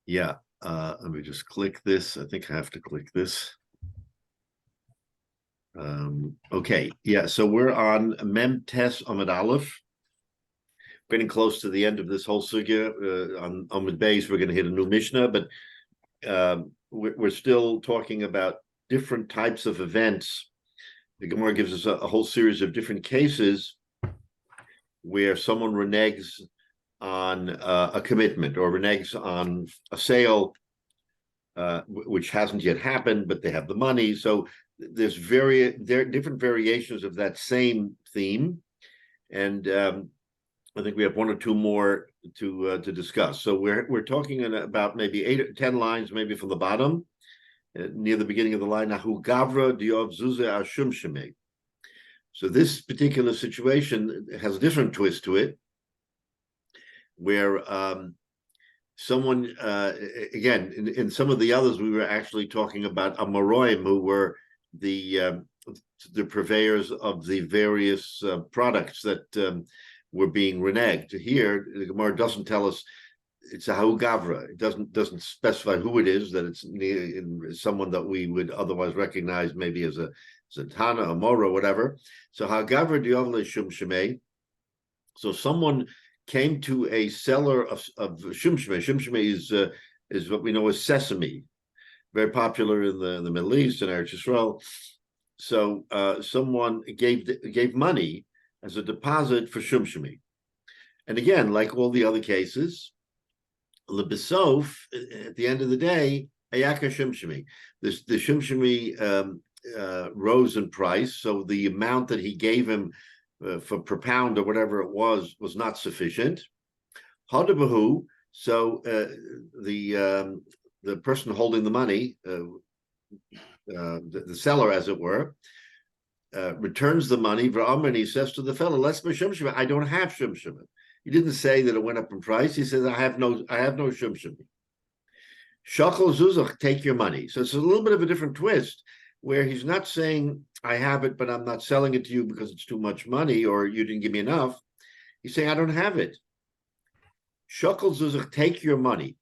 Yeah, let me just click this. I think I have to click this. Okay, yeah, so we're on Mem Tes Amud Aleph. Getting close to the end of this whole sugya. On Amud Beis, we're going to hit a new Mishnah, but we're still talking about different types of events. The Gemara gives us a whole series of different cases where someone reneges on a commitment or reneges on a sale, which hasn't yet happened, but they have the money. So there are different variations of that same theme, and I think we have one or two more to discuss. So we're talking about maybe 8 or 10 lines, maybe from the bottom, near the beginning of the line. Nahu gavra diov zuze ashum shemei. So this particular situation has a different twist to it, where someone, again, in some of the others, we were actually talking about Amoraim, who were the purveyors of the various products that were being reneged. Here, the Gemara doesn't tell us it's a Hahu Gavra. It doesn't specify who it is, that it's someone that we would otherwise recognize maybe as a Tana, a Mora, whatever. So Hahu Gavra diovle shum shemei. So someone came to a seller of shum shemei. Shum shemei is what we know as sesame, very popular in the Middle East and Eretz Yisrael. So someone gave money as a deposit for shum shemei. And again, like all the other cases, lebesof, at the end of the day, ayaka shum shemei. The shum shemei rose in price, so the amount that he gave him per pound or whatever it was not sufficient. Hadabahu, so the person holding the money, the seller, as it were, returns the money. And he says to the fellow, "Let's be shum shemei. I don't have shum shemei." He didn't say that it went up in price. He says, "I have no shum shemei." Shakol zuzach, take your money. So it's a little bit of a different twist, where he's not saying, "I have it, but I'm not selling it to you because it's too much money or you didn't give me enough." He's saying, "I don't have it." Shakol zuzach, take your money.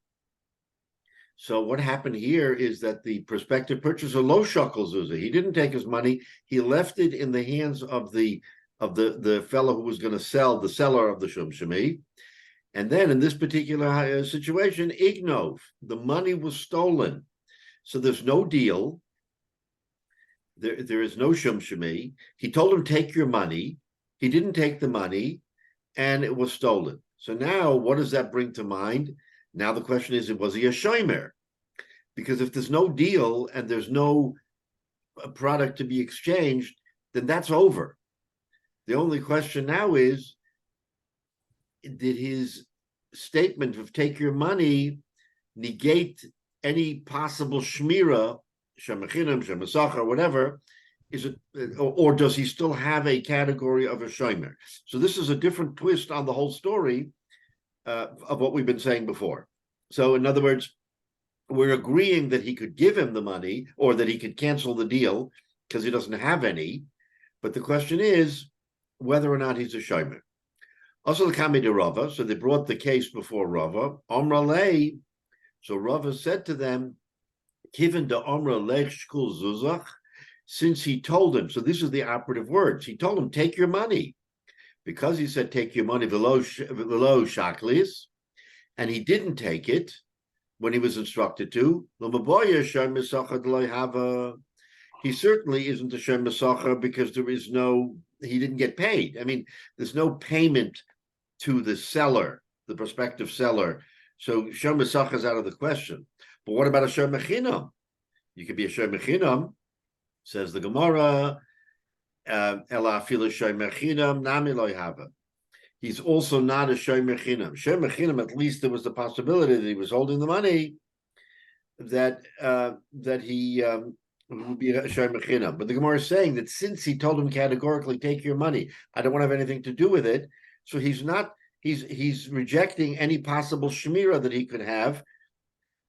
So what happened here is that the prospective purchaser, lo shakol zuzach, he didn't take his money. He left it in the hands of the fellow who was going to sell, the seller of the shum shemei. And then in this particular situation, ignov, the money was stolen. So there's no deal. There is no shum shemei. He told him, take your money. He didn't take the money, and it was stolen. So now, what does that bring to mind? Now the question is, was he a shomer? Because if there's no deal and there's no product to be exchanged, then that's over. The only question now is, did his statement of take your money negate any possible shmira, shemachinam, shemasachar, whatever? Is it, or does he still have a category of a shomer? So this is a different twist on the whole story of what we've been saying before. So in other words, we're agreeing that he could give him the money or that he could cancel the deal because he doesn't have any. But the question is whether or not he's a shomer. Also, the Kami de Rava, so they brought the case before Rava. Omralei, so Rava said to them, Kiven de Omra lech shkul zuzach, since he told him, so this is the operative words, he told him, take your money. Because he said, take your money below shaklis, and he didn't take it when he was instructed to, he certainly isn't a shem mesachar because he didn't get paid. I mean, there's no payment to the seller, the prospective seller. So shem mesachar is out of the question. But what about a shem mechinam? You could be a shem mechinam, says the Gemara, ela afilu shem mechinam nami lo hava. He's also not a shomer chinam. Shomer chinam, at least there was the possibility that he was holding the money, that he would be a shomer chinam. But the Gemara is saying that since he told him categorically, take your money, I don't want to have anything to do with it. So he's rejecting any possible shmira that he could have,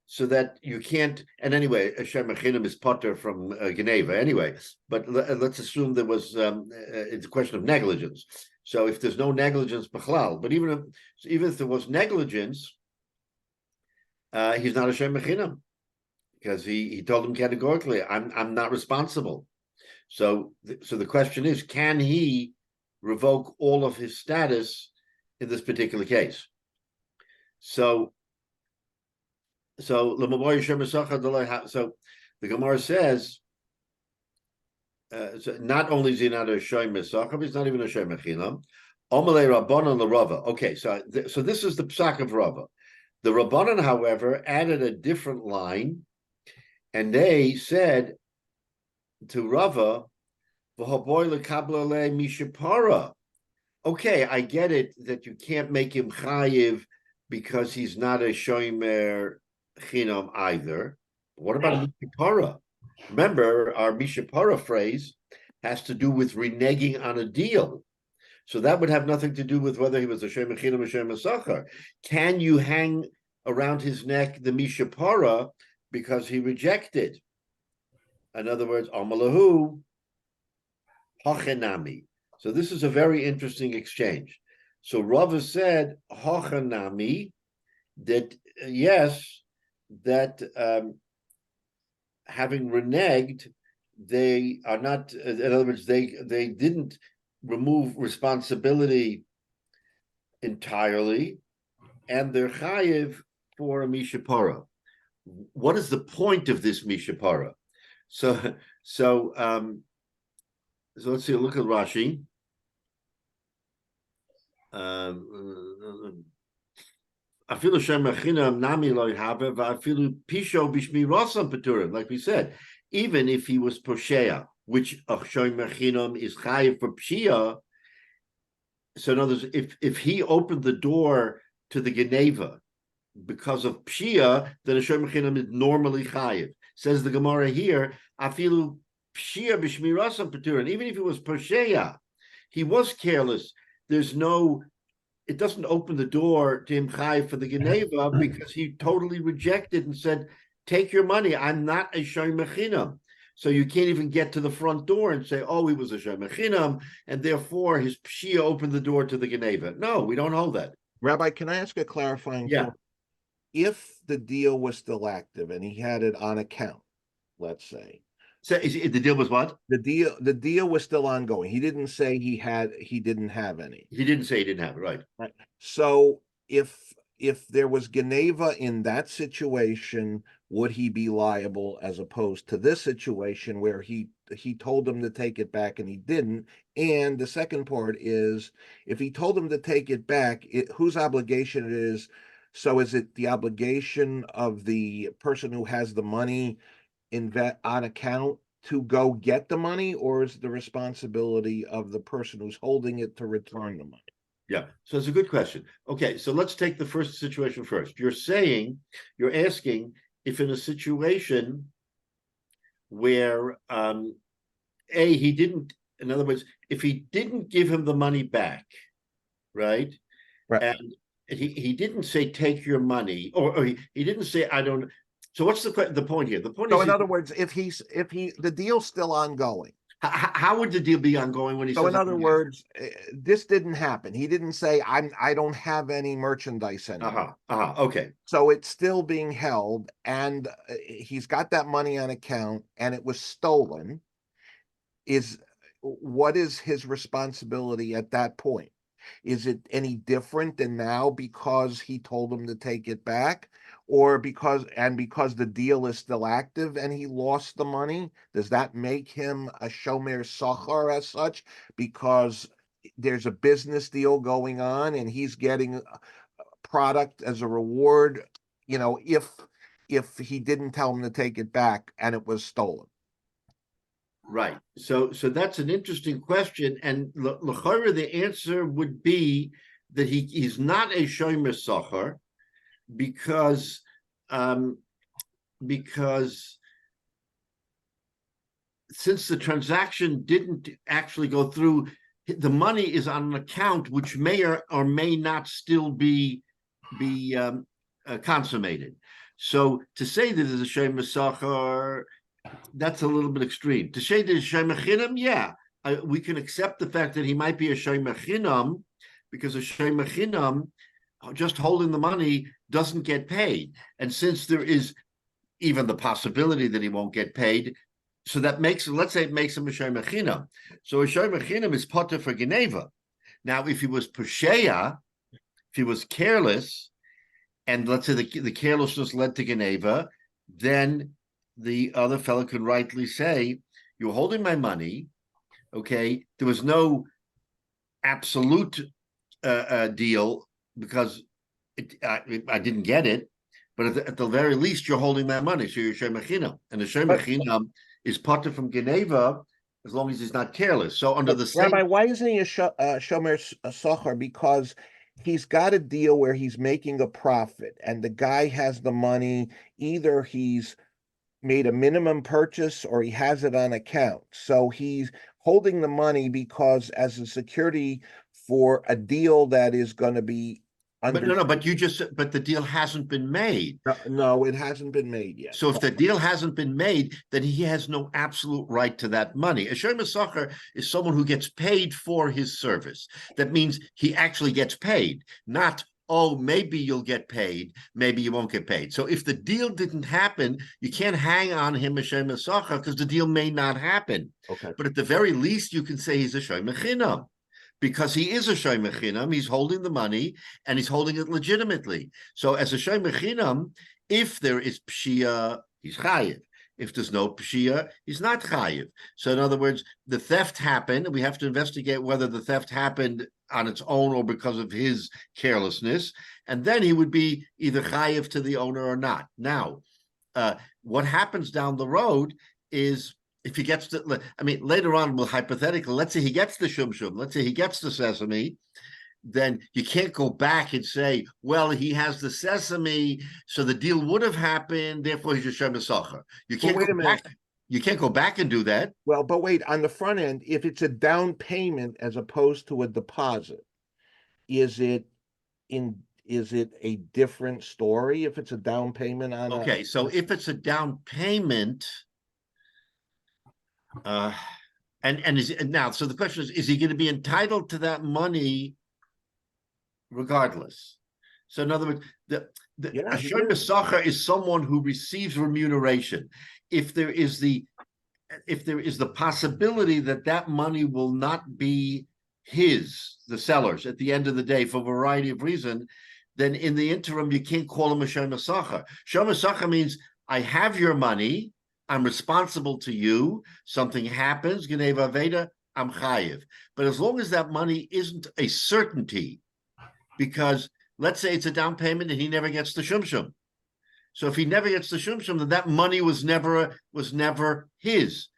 so that you can't. And anyway, a shomer chinam is potter from Geneva anyway. But let's assume there was it's a question of negligence. So if there's no negligence, b'chlal, but even if there was negligence, he's not a Shem Mechinam, because he told him categorically, I'm not responsible. So the question is, can he revoke all of his status in this particular case? So the Gemara says, so not only is he not a shoy mesachar, he's not even a shoy mechinam. Omalei Rabbanan l'Rava. Okay, so this is the psak of Rava. The Rabbanan, however, added a different line, and they said to Rava, "V'haboy lekabla le mishapara." Okay, I get it that you can't make him chayiv because he's not a shomer chinam either. What about mishapara? Remember, our mishapara phrase has to do with reneging on a deal. So that would have nothing to do with whether he was a shomer chinam or shomer sachar. Can you hang around his neck the mishapara because he rejected? In other words, amalahu hachenami. So this is a very interesting exchange. So Rava said hachenami, that yes, that having reneged, they are not. In other words, they didn't remove responsibility entirely, and they're chayiv for a mishapara. What is the point of this mishapara? So let's see. Look at Rashi. Afilu shem mechinam nami lo yhaver va'afilu pisho b'shmi rosam peturim. Like we said, even if he was poshea, which a shem mechinam is chayiv for pshia. So in other words, if he opened the door to the geneva because of pshia, then a shem mechinam is normally chayiv. Says the Gemara here, afilu pshia b'shmi rosam peturim. Even if he was poshea, he was careless. It doesn't open the door to him chayiv for the Geneva because he totally rejected and said, take your money, I'm not a shoy mechinam. So you can't even get to the front door and say, oh, he was a shoy mechinam, and therefore his pshia opened the door to the Geneva. No, we don't hold that. Rabbi, can I ask a clarifying Yeah. point? If the deal was still active and he had it on account, let's say. So the deal was what? The deal was still ongoing. He didn't say he didn't have any. He didn't say he didn't have it, right? Right. So if there was Geneva in that situation, would he be liable as opposed to this situation where he told him to take it back and he didn't? And the second part is, if he told him to take it back, whose obligation it is? So is it the obligation of the person who has the money on account to go get the money, or is it the responsibility of the person who's holding it to return the money? Yeah, so it's a good question. Okay, so let's take the first situation first. You're asking if in a situation where he didn't, in other words, if he didn't give him the money back, right? Right. And he didn't say take your money, or he didn't say I don't. So what's the point here? The point is, in other words, if the deal's still ongoing. How would the deal be ongoing when he? So in other words, this didn't happen. He didn't say I don't have any merchandise anymore. Okay. So it's still being held, and he's got that money on account, and it was stolen. What is his responsibility at that point? Is it any different than now because he told him to take it back? Or because the deal is still active and he lost the money, does that make him a shomer sachar as such? Because there's a business deal going on and he's getting a product as a reward, if he didn't tell him to take it back and it was stolen. Right. So that's an interesting question, and l'chora the answer would be that he's not a shomer sachar. Because since the transaction didn't actually go through, the money is on an account which may or may not still be consummated. So to say that there's a shomer sachar, that's a little bit extreme. To say there's shomer chinam, yeah, we can accept the fact that he might be a shomer chinam, because a shomer chinam just holding the money doesn't get paid. And since there is even the possibility that he won't get paid, so that makes, let's say it makes him a shoy mechinam. So a shoy mechinam is potter for Geneva. Now, if he was Pesheya, if he was careless, and let's say the carelessness led to Geneva, then the other fellow could rightly say, you're holding my money, okay? There was no absolute deal because I didn't get it, but at the very least, you're holding my money, so you're shoy mechinam. And the shoy mechinam is potter from Geneva as long as he's not careless. So under the same... Rabbi, why isn't he a shomer socher? Because he's got a deal where he's making a profit and the guy has the money. Either he's made a minimum purchase or he has it on account. So he's holding the money because as a security for a deal that is going to be But no, but the deal hasn't been made. No, it hasn't been made yet. So if the deal hasn't been made, then he has no absolute right to that money. A shoy mesacher is someone who gets paid for his service. That means he actually gets paid, not, oh, maybe you'll get paid, maybe you won't get paid. So if the deal didn't happen, you can't hang on him a shoy mesacher because the deal may not happen. Okay. But at the very least, you can say he's a shoy mechinam. Because he is a shoy mechinam, he's holding the money and he's holding it legitimately. So as a shoy mechinam, if there is pshia, he's chayiv. If there's no pshia, he's not chayiv. So in other words, the theft happened, and we have to investigate whether the theft happened on its own or because of his carelessness, and then he would be either chayiv to the owner or not. Now, what happens down the road is, if he gets the, I mean, later on, well, hypothetically, let's say he gets the shumshum, let's say he gets the sesame, then you can't go back and say, well, he has the sesame, so the deal would have happened, therefore he's a shoy mesacher. You can't go back. You can't go back and do that. Well, but wait, on the front end, if it's a down payment as opposed to a deposit, is it a different story if it's a down payment on Okay, so if it's a down payment, so the question is he going to be entitled to that money regardless? So in other words, a shoy mesacher is someone who receives remuneration. If there is the possibility that money will not be his, the seller's, at the end of the day for a variety of reasons, then in the interim you can't call him a shoy mesacher. Shoy mesacher means I have your money, I'm responsible to you. Something happens, Geneva Veda, I'm chayiv. But as long as that money isn't a certainty, because let's say it's a down payment and he never gets the shumshum. So if he never gets the shumshum, then that money was never his.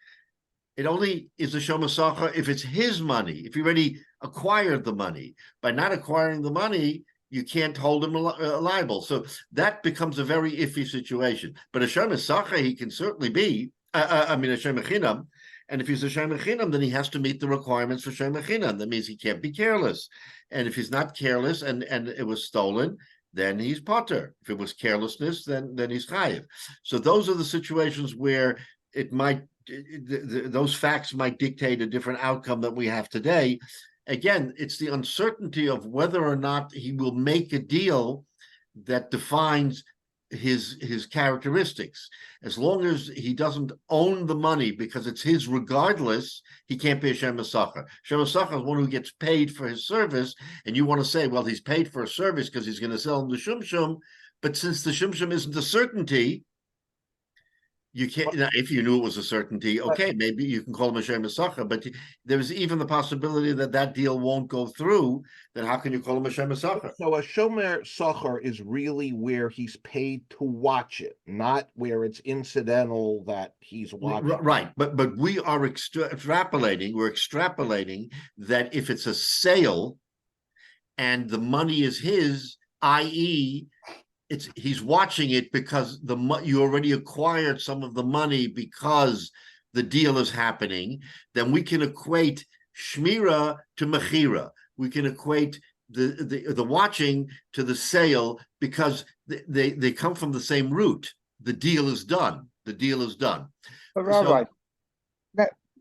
It only is a shoy mesacher if it's his money, if he already acquired the money. By not acquiring the money, you can't hold him liable. So that becomes a very iffy situation. But a shoy mesacher, he can certainly be, a shoy mechinam. And if he's a shoy mechinam, then he has to meet the requirements for shoy mechinam. That means he can't be careless. And if he's not careless and it was stolen, then he's potter. If it was carelessness, then he's chayiv. So those are the situations where it might, those facts might dictate a different outcome than we have today. Again, it's the uncertainty of whether or not he will make a deal that defines his characteristics. As long as he doesn't own the money because it's his regardless, he can't be a shoy mesacher. Shoy mesacher is one who gets paid for his service, and you want to say, well, he's paid for a service because he's going to sell him the shumshum, but since the shumshum isn't a certainty, you can't. Now, if you knew it was a certainty, okay, maybe you can call him a shoy mesacher, but there's even the possibility that deal won't go through. Then how can you call him a shoy mesacher? So a shomer socher is really where he's paid to watch it, not where it's incidental that he's watching. Right, but we are extrapolating. We're extrapolating that if it's a sale and the money is his, i.e., he's watching it because you already acquired some of the money because the deal is happening, then we can equate shmira to mechira. We can equate the watching to the sale because they come from the same root. The deal is done. The deal is done. But all right,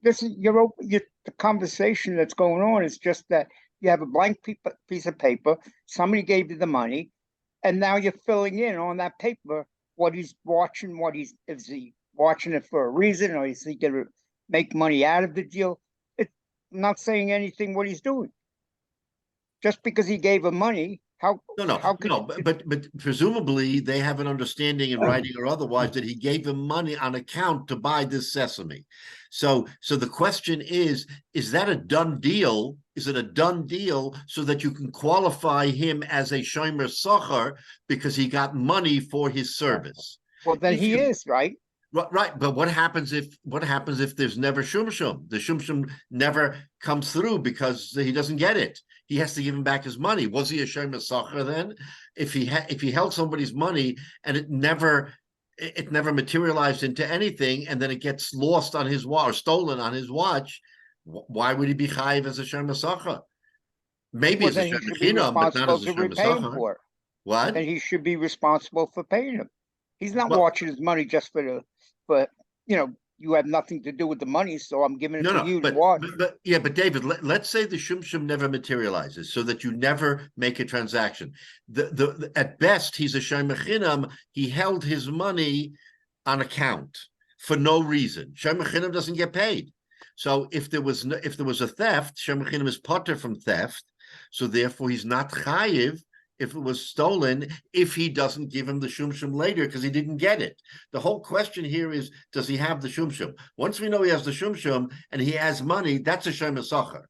this is the conversation that's going on is just that You have a blank piece of paper. Somebody gave you the money, and now you're filling in on that paper what he's watching. Is he watching it for a reason, or is he going to make money out of the deal? It's not saying anything what he's doing. Just because he gave him money, how could but presumably they have an understanding in writing or otherwise that he gave him money on account to buy this sesame. So the question is that a done deal? Is it a done deal so that you can qualify him as a shomer socher because he got money for his service? Well, then he is, right? Right, but what happens if there's never shumshum? The shumshum never comes through because he doesn't get it. He has to give him back his money. Was he a shomer socher then? If he held somebody's money and it never materialized into anything, and then it gets lost on his watch or stolen on his watch, why would he be chayiv as a shomer socher? Maybe as a shomer chinam, but not as a shomer socher. What? Then he should be responsible for paying him. He's not watching his money just for you have nothing to do with the money, so I'm giving it to you to watch. But David, let's say the shumshum never materializes, so that you never make a transaction. At best, he's a shomer chinam. He held his money on account for no reason. Shomer chinam doesn't get paid. So if there was a theft, shomer chinam is potter from theft. So therefore, he's not chayiv if it was stolen, if he doesn't give him the shumshum later because he didn't get it. The whole question here is, does he have the shumshum? Once we know he has the shumshum and he has money, that's a shomer socher.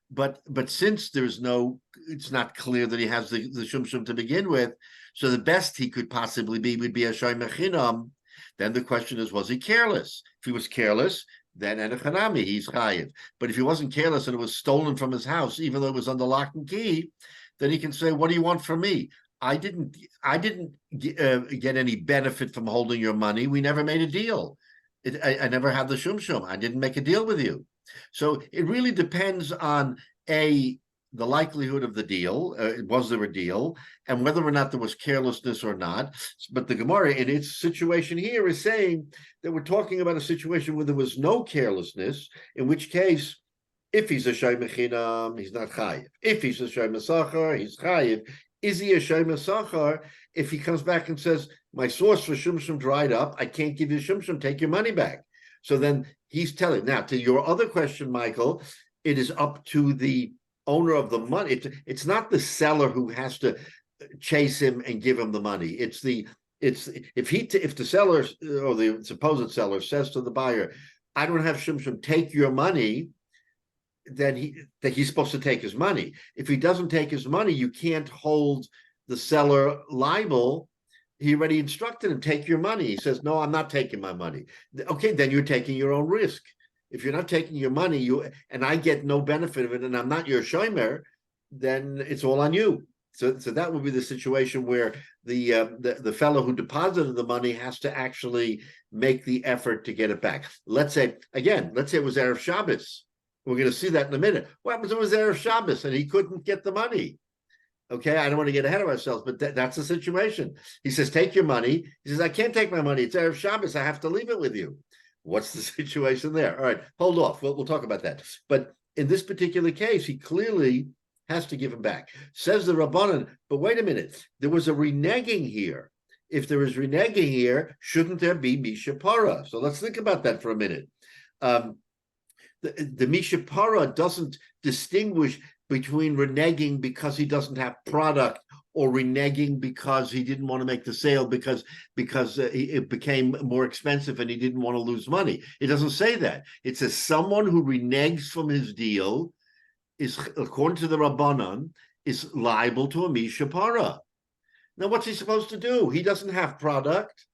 But since it's not clear that he has the shumshum to begin with, so the best he could possibly be would be a shomer chinam. Then the question is, was he careless? If he was careless, then enochanami, he's chayiv. But if he wasn't careless and it was stolen from his house, even though it was under lock and key, then he can say, what do you want from me? I didn't get any benefit from holding your money. We never made a deal. I never had the shumshum. I didn't make a deal with you. So it really depends on the likelihood of the deal. Was there a deal? And whether or not there was carelessness or not. But the Gemara in its situation here is saying that we're talking about a situation where there was no carelessness, in which case, if he's a shomer chinam, he's not chayiv. If he's a shomer socher, he's chayiv. Is he a shomer socher if he comes back and says, my source for shumshum dried up, I can't give you shumshum, take your money back? So then he's telling. Now, to your other question, Michael, it is up to the owner of the money. It's not the seller who has to chase him and give him the money. If the seller or the supposed seller says to the buyer, I don't have shumshum, take your money, then he's supposed to take his money. If he doesn't take his money, you can't hold the seller liable. He already instructed him, take your money. He says, no, I'm not taking my money. Okay, then you're taking your own risk. If you're not taking your money, and I get no benefit of it, and I'm not your shomer, then it's all on you. So that would be the situation where the fellow who deposited the money has to actually make the effort to get it back. Let's say it was Erev Shabbos. We're going to see that in a minute. What happens if it was Erev Shabbos and he couldn't get the money? Okay, I don't want to get ahead of ourselves, but that's the situation. He says, take your money. He says, I can't take my money. It's Erev Shabbos. I have to leave it with you. What's the situation there? All right, hold off. We'll talk about that. But in this particular case, he clearly has to give him back. Says the Rabbanan, but wait a minute. There was a reneging here. If there is reneging here, shouldn't there be mishapara? So let's think about that for a minute. The mishapara doesn't distinguish between reneging because he doesn't have product or reneging because he didn't want to make the sale because it became more expensive and he didn't want to lose money. It doesn't say that. It says someone who reneges from his deal is, according to the Rabbanan, is liable to a mishapara. Now, what's he supposed to do? He doesn't have product.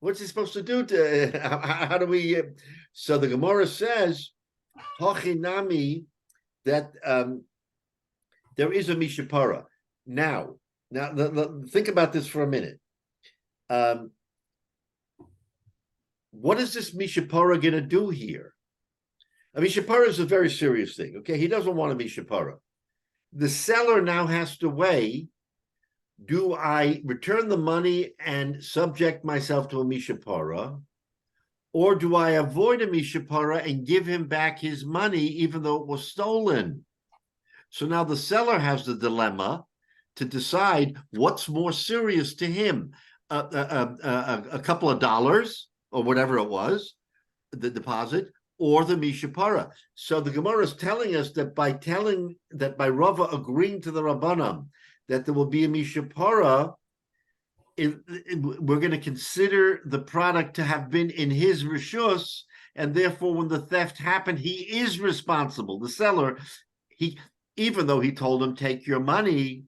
What's he supposed to do? How do we? So the Gemara says, Hachinami, that there is a mishapara. Now, think about this for a minute. What is this mishapara going to do here? A mishapara is a very serious thing. Okay, he doesn't want a mishapara. The seller now has to weigh: do I return the money and subject myself to a mishapara, or do I avoid a mishapara and give him back his money even though it was stolen? So now the seller has the dilemma to decide what's more serious to him, a couple of dollars or whatever it was, the deposit, or the Mishapara. So the Gemara is telling us that by Rava agreeing to the Rabbanan that there will be a Mishapara, we're going to consider the product to have been in his rishus, and therefore when the theft happened, he is responsible. The seller, even though he told him take your money,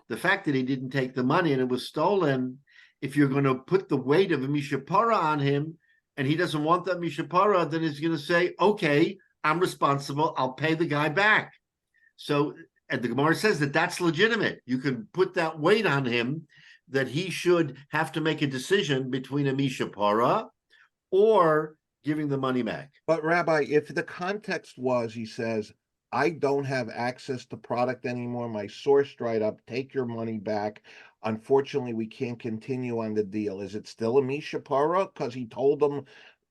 the fact that he didn't take the money and it was stolen, if you're going to put the weight of a Mishapara on him and he doesn't want that Mishapara, then he's going to say, okay, I'm responsible, I'll pay the guy back. So, and the Gemara says that that's legitimate. You can put that weight on him that he should have to make a decision between a Mishapara or giving the money back. But Rabbi, if the context was, he says, I don't have access to product anymore, my source dried up, take your money back. Unfortunately, we can't continue on the deal. Is it still a Mishapara? Because he told them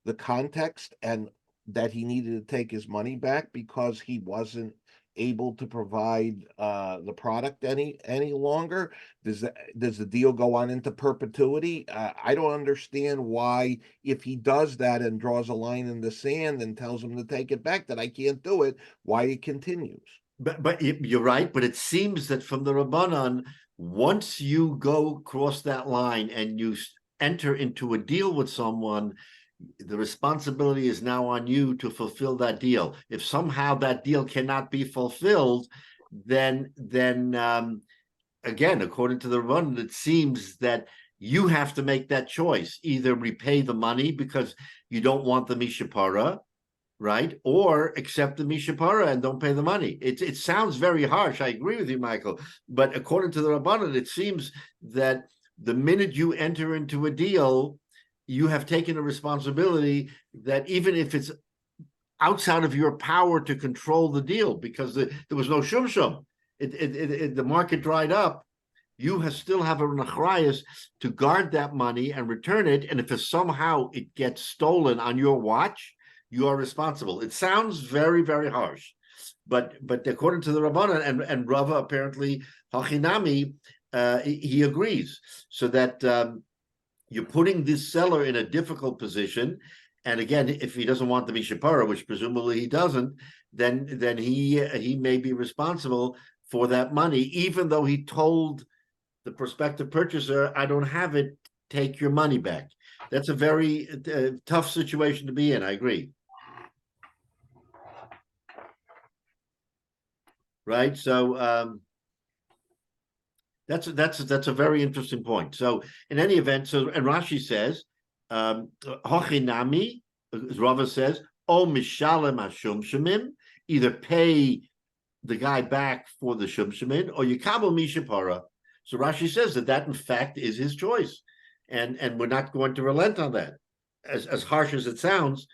the context and that he needed to take his money back because he wasn't able to provide the product any longer. Does the deal go on into perpetuity? I don't understand why, if he does that and draws a line in the sand and tells him to take it back, that I can't do it, why it continues. But you're right. But it seems that from the Rabbanan, once you go across that line and you enter into a deal with someone, the responsibility is now on you to fulfill that deal. If somehow that deal cannot be fulfilled, then again, according to the Rabbanan, it seems that you have to make that choice: either repay the money because you don't want the Mishapara, right, or accept the Mishapara and don't pay the money. It sounds very harsh. I agree with you, Michael. But according to the Rabbanan, it seems that the minute you enter into a deal, you have taken a responsibility that even if it's outside of your power to control the deal, because there was no shum, the market dried up, you still have an achrayus to guard that money and return it. And if somehow it gets stolen on your watch, you are responsible. It sounds very, very harsh, but according to the Rabbanan and Rava, apparently Hachinami, he agrees, so that you're putting this seller in a difficult position. And again, if he doesn't want the Mishapara, which presumably he doesn't, then he may be responsible for that money, even though he told the prospective purchaser, I don't have it, take your money back. That's a very tough situation to be in. I agree. Right. So that's a very interesting point. So in any event, and Rashi says, Hochinami, as Rava says, O mishalem hashumshemim, either pay the guy back for the shumshemin or yikabel mishapara. So Rashi says that in fact is his choice, and we're not going to relent on that. As harsh as it sounds,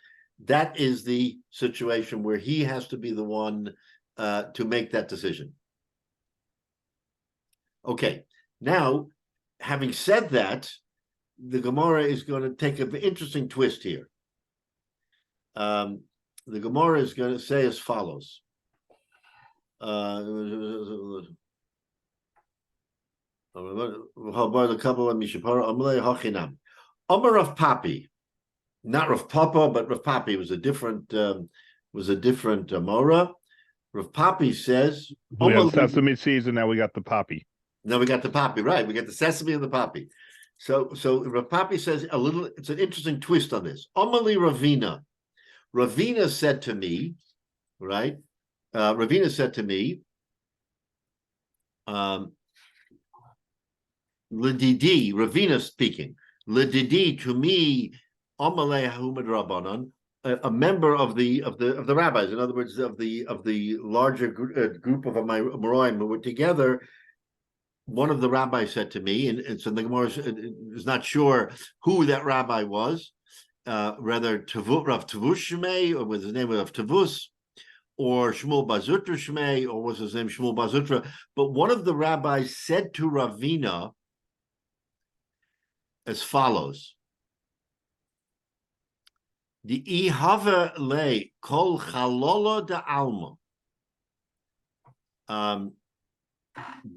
that is the situation where he has to be the one to make that decision. Okay, now, having said that, the Gemara is going to take an interesting twist here. The Gemara is going to say as follows. Amar Rav Papi, not Rav Papa, but Rav Papi was a different Amora. Rav Papi says, we had sesame seeds, and now we got the poppy. Now we got the poppy, right? We got the sesame and the poppy. So Rav Papi says it's an interesting twist on this. Omali Ravina. Ravina said to me, right? Ravina said to me, L'didi, Ravina speaking, L'didi, to me, Amalei Hahumad Rabbanan, a member of the rabbis, in other words, of the larger group of Amoraim who were together. One of the rabbis said to me, and so the Gemara is not sure who that rabbi was, whether Rav Tavush Shmei, or was his name Rav Tavus, or Shmuel Bazutra Shmei, or was his name Shmuel Bazutra. But one of the rabbis said to Ravina as follows: the ihava le kol chalola de alma.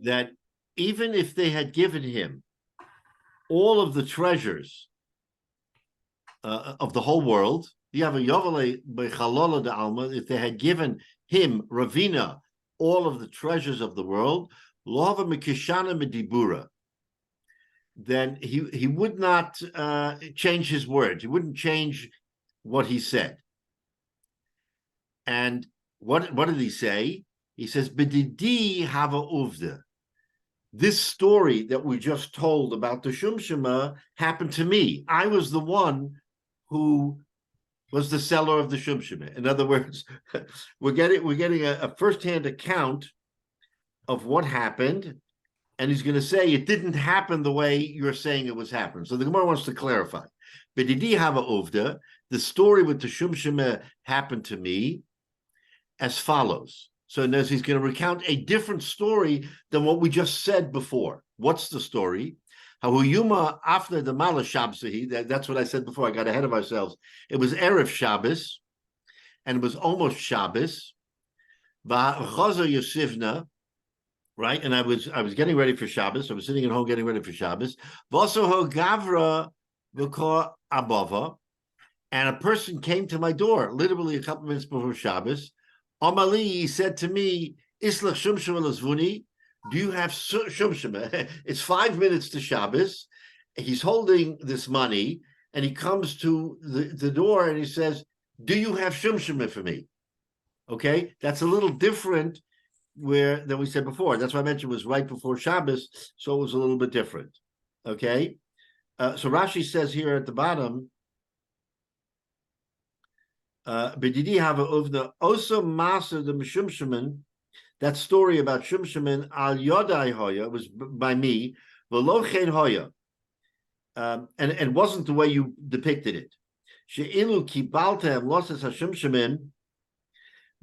that even if they had given him all of the treasures of the whole world, if they had given him, Ravina, all of the treasures of the world, then he would not change his words. He wouldn't change what he said. And what did he say? He says, "B'didi hava uvda." This story that we just told about the Shumshima happened to me. I was the one who was the seller of the Shumshima. In other words, we're getting a first-hand account of what happened, and he's going to say it didn't happen the way you're saying it was happening. So the Gemara wants to clarify. B'didi hava uvda. The story with the Shumshima happened to me as follows. So now he's going to recount a different story than what we just said before. What's the story? Hahuyuma after the Mala Shabsahi. That's what I said before. I got ahead of ourselves. It was Erev Shabbos, and it was almost Shabbos. V'chaza Yosivna, right? And I was getting ready for Shabbos. I was sitting at home getting ready for Shabbos. V'asoho Gavra v'kor Abava, and a person came to my door, literally a couple minutes before Shabbos. Amali, he said to me, Islach Shumshim Lazvuni, do you have Shumshim? It's 5 minutes to Shabbos. He's holding this money, and he comes to the door and he says, do you have Shumshim for me? Okay, that's a little different than we said before. That's why I mentioned it was right before Shabbos, so it was a little bit different. Okay, so Rashi says here at the bottom, B'didi hava uvna also master the Shumshimin. That story about Shumshimin al yodai hoya was by me, v'lo chen hoya, and wasn't the way you depicted it. She'ilu kibaltem losses hashumshimin,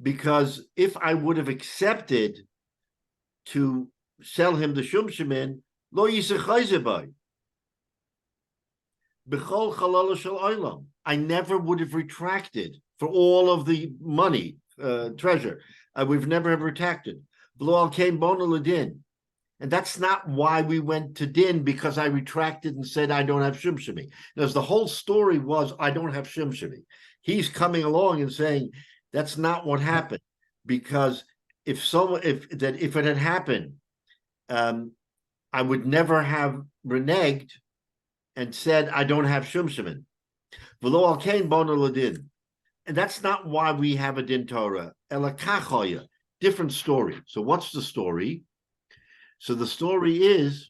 because if I would have accepted to sell him the Shumshimin, lo yisachayzebai. B'chol chalala shel olam. I never would have retracted for all of the money, treasure. We've never retracted. B'lo al kain bona l'din. And that's not why we went to din, because I retracted and said I don't have Shumshimi. Because the whole story was I don't have Shumshimi. He's coming along and saying that's not what happened, because if it had happened, I would never have reneged and said I don't have Shumshimin. V'lo al kain bona l'din. And that's not why we have a din Torah. Elakachoya, different story. So what's the story? So the story is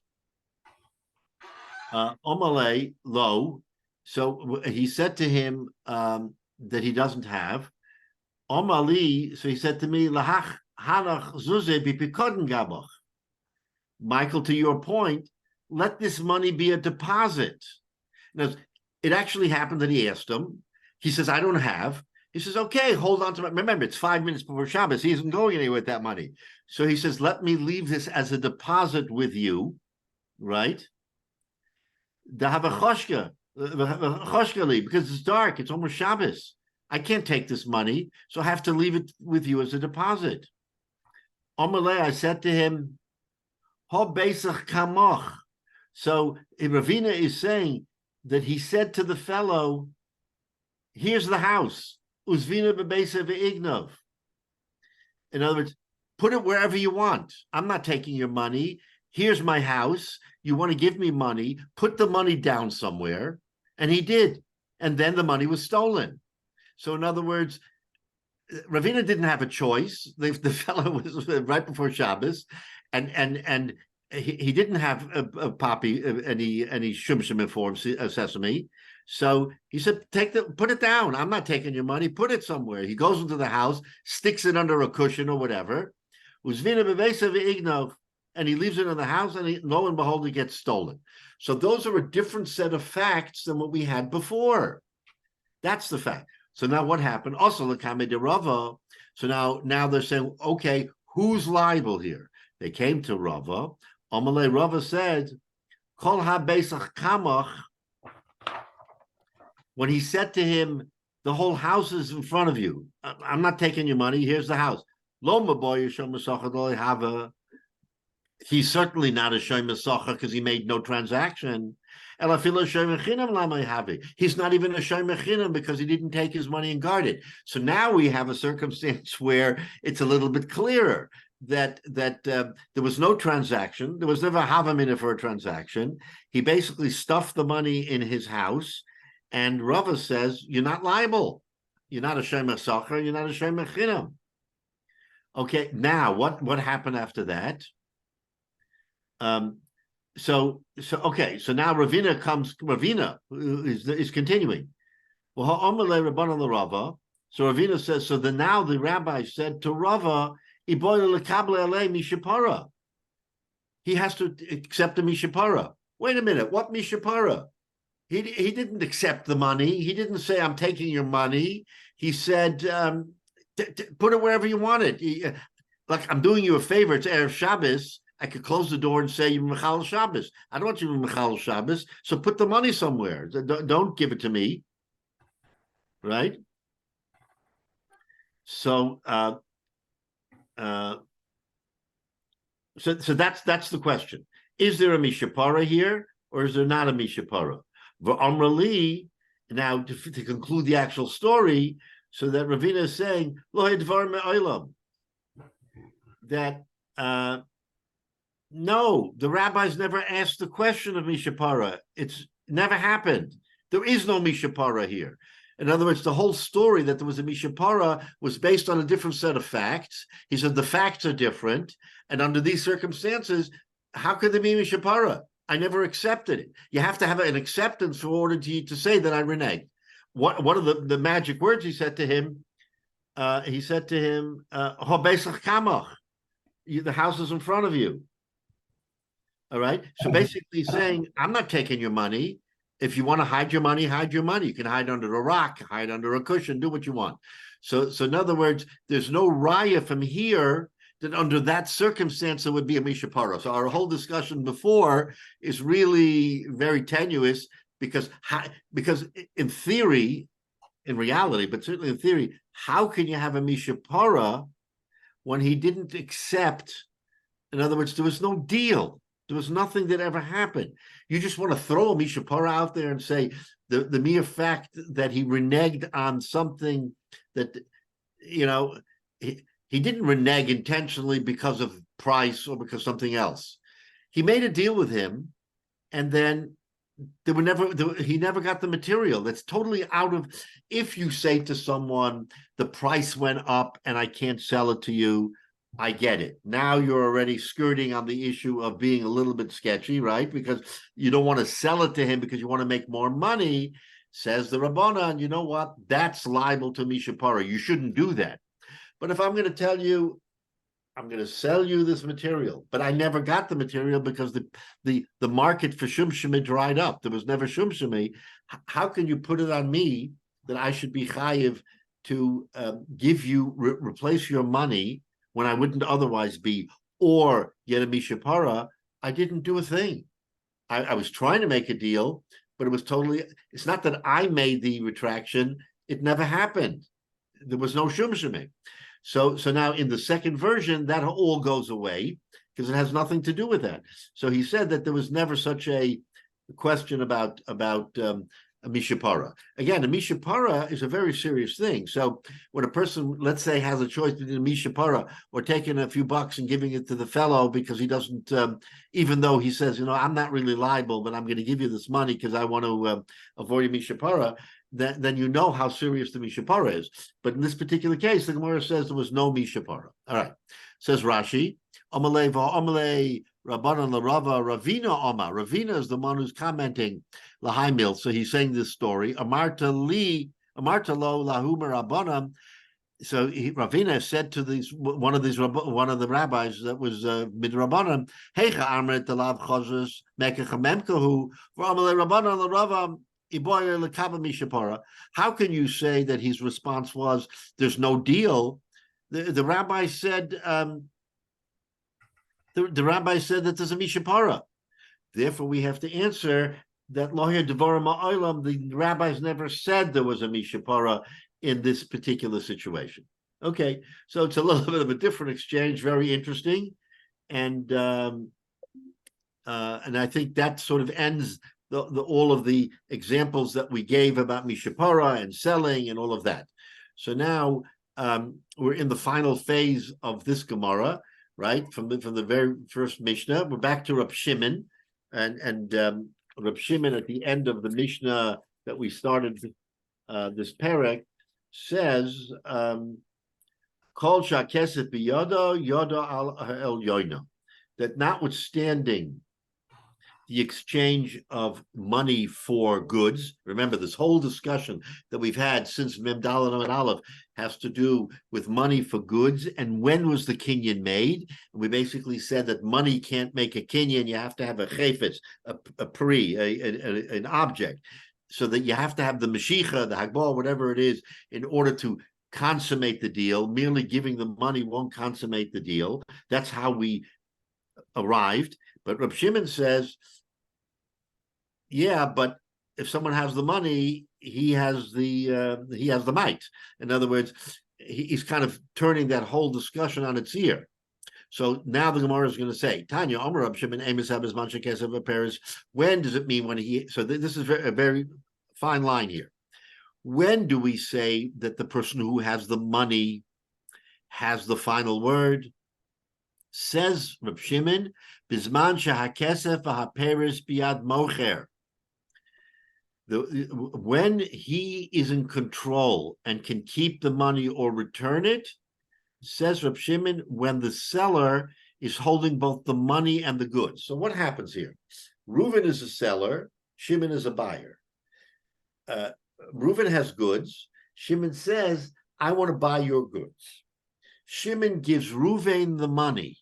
Omale lo. So he said to him that he doesn't have Omali. So he said to me, Lahach hanach zuze bipikoden gabach. Michael, to your point, let this money be a deposit. Now, it actually happened that he asked him. He says, I don't have. He says, okay, hold on to it. Remember, it's 5 minutes before Shabbos. He isn't going anywhere with that money. So he says, let me leave this as a deposit with you, right? Because it's dark. It's almost Shabbos. I can't take this money, so I have to leave it with you as a deposit. Amalei, I said to him, Ho Beisach Kamoch. So Ravina is saying that he said to the fellow, here's the house. Uzvina bebeisa ve'ignov. In other words, put it wherever you want. I'm not taking your money. Here's my house. You want to give me money, put the money down somewhere. And he did. And then the money was stolen. So in other words, Ravina didn't have a choice. The fellow was right before Shabbos, and he didn't have a poppy, any shumshim form sesame. So he said, put it down. I'm not taking your money. Put it somewhere. He goes into the house, sticks it under a cushion or whatever. And he leaves it in the house, and lo and behold, it gets stolen. So those are a different set of facts than what we had before. That's the fact. So now what happened? Also, the Kame de Rava. So now they're saying, okay, who's liable here? They came to Rava. Amalei Rava said, Kol ha-besach kamach. When he said to him, the whole house is in front of you. I'm not taking your money. Here's the house. Loma boy have a. He's certainly not a shoy mesacha because he made no transaction. He's not even a shoy mechinam because he didn't take his money and guard it. So now we have a circumstance where it's a little bit clearer that there was no transaction. There was never havamina for a transaction. He basically stuffed the money in his house, and Rava says you're not liable. You're not a shoy mesacha. You're not a shoy mechinam. Okay, now what happened after that? So now Ravina is continuing. So Ravina says, so then now the rabbi said to Rava, he has to accept the mishapara. Wait a minute, what mishapara? He didn't accept the money. He didn't say, I'm taking your money. He said, put it wherever you want it. Like, I'm doing you a favor. It's Erev Shabbos. I could close the door and say, you're Mechal Shabbos. I don't want you to Mechal Shabbos. So put the money somewhere. Don't give it to me. Right? So, so that's the question. Is there a mishapara here, or is there not a mishapara? V'amrali, now to conclude the actual story, so that Ravina is saying, Lo hedvar me'olam, that no, the rabbis never asked the question of mishapara. It's never happened. There is no mishapara here. In other words, the whole story that there was a mishapara was based on a different set of facts. He said the facts are different, and under these circumstances, how could there be mishapara? I never accepted it. You have to have an acceptance in order to say that I reneged. One of the magic words he said to him, "Ho besach kamach," the house is in front of you. All right. So basically he's saying, I'm not taking your money. If you want to hide your money, hide your money. You can hide under a rock, hide under a cushion, do what you want. So in other words, there's no raya from here that under that circumstance there would be a mishapara. So our whole discussion before is really very tenuous because in theory, in reality, but certainly in theory, how can you have a mishapara when he didn't accept? In other words, there was no deal. There was nothing that ever happened. You just want to throw a mishapara out there and say the mere fact that he reneged on something that, he didn't renege intentionally because of price or because something else. He made a deal with him, and then he never got the material. That's totally out of. If you say to someone, the price went up and I can't sell it to you, I get it. Now you're already skirting on the issue of being a little bit sketchy, right? Because you don't want to sell it to him because you want to make more money, says the Rabbanan. You know what? That's liable to mishapara. You shouldn't do that. But if I'm going to tell you, I'm going to sell you this material, but I never got the material because the market for shumshimi dried up. There was never shumshimi. How can you put it on me that I should be chayiv to give you, replace your money when I wouldn't otherwise be, or get a mishapara? I didn't do a thing. I was trying to make a deal, but it was totally, it's not that I made the retraction, it never happened. There was no shumshimi. So now in the second version, that all goes away because it has nothing to do with that. So he said that there was never such a question about a mishapara. Again, a mishapara is a very serious thing. So when a person, let's say, has a choice between a mishapara or taking a few bucks and giving it to the fellow because he doesn't, even though he says, I'm not really liable, but I'm going to give you this money because I want to avoid a mishapara, then you know how serious the mishapara is. But in this particular case, the Gemara says there was no mishapara. All right. Says Rashi, Amalei va'amalei Rabbanan l'Rava Ravina Oma. Ravina is the one who's commenting Lahaimil. So he's saying this story. Amarta lo lahumar Rabbanan. So Ravina said to one of the rabbis that was midrabanan, Heicha amret alav chazos mekachamemkahu v'amalei Rabbanan l'Rava. How can you say that his response was there's no deal? The rabbi said the rabbi said that there's a mishapara. Therefore, we have to answer that Lohir Devarim Ha'olam, the rabbis never said there was a mishapara in this particular situation. Okay, so it's a little bit of a different exchange, very interesting. And I think that sort of ends all of the examples that we gave about Mishapara and selling and all of that. So now we're in the final phase of this Gemara, right? From the very first Mishnah, we're back to Rab Shimon, and Rab Shimon at the end of the Mishnah that we started this parak says, Kol shakesef biyado yodo al el yoino, that notwithstanding the exchange of money for goods, remember this whole discussion that we've had since Mem Daled and Aleph has to do with money for goods and when was the kinyan made. And we basically said that money can't make a kinyan, you have to have a chayfetz, a pri, an object, so that you have to have the Mashiach, the Hagbal, whatever it is, in order to consummate the deal. Merely giving the money won't consummate the deal. That's how we arrived. But Rab Shimon says, yeah, but if someone has the money, he has the might. In other words, he's kind of turning that whole discussion on its ear. So now the Gemara is going to say, Tanya, Omer Rab Shimon, Amos Habas Mancha Kesef Paris. When does it mean when he? So this is a very fine line here. When do we say that the person who has the money has the final word? Says Rab Shimon, Bizman shehakesef v'haperes biad mocher. When he is in control and can keep the money or return it, says Rab Shimon, when the seller is holding both the money and the goods. So what happens here? Reuven is a seller, Shimon is a buyer. Reuven has goods. Shimon says, I want to buy your goods. Shimon gives Reuven the money.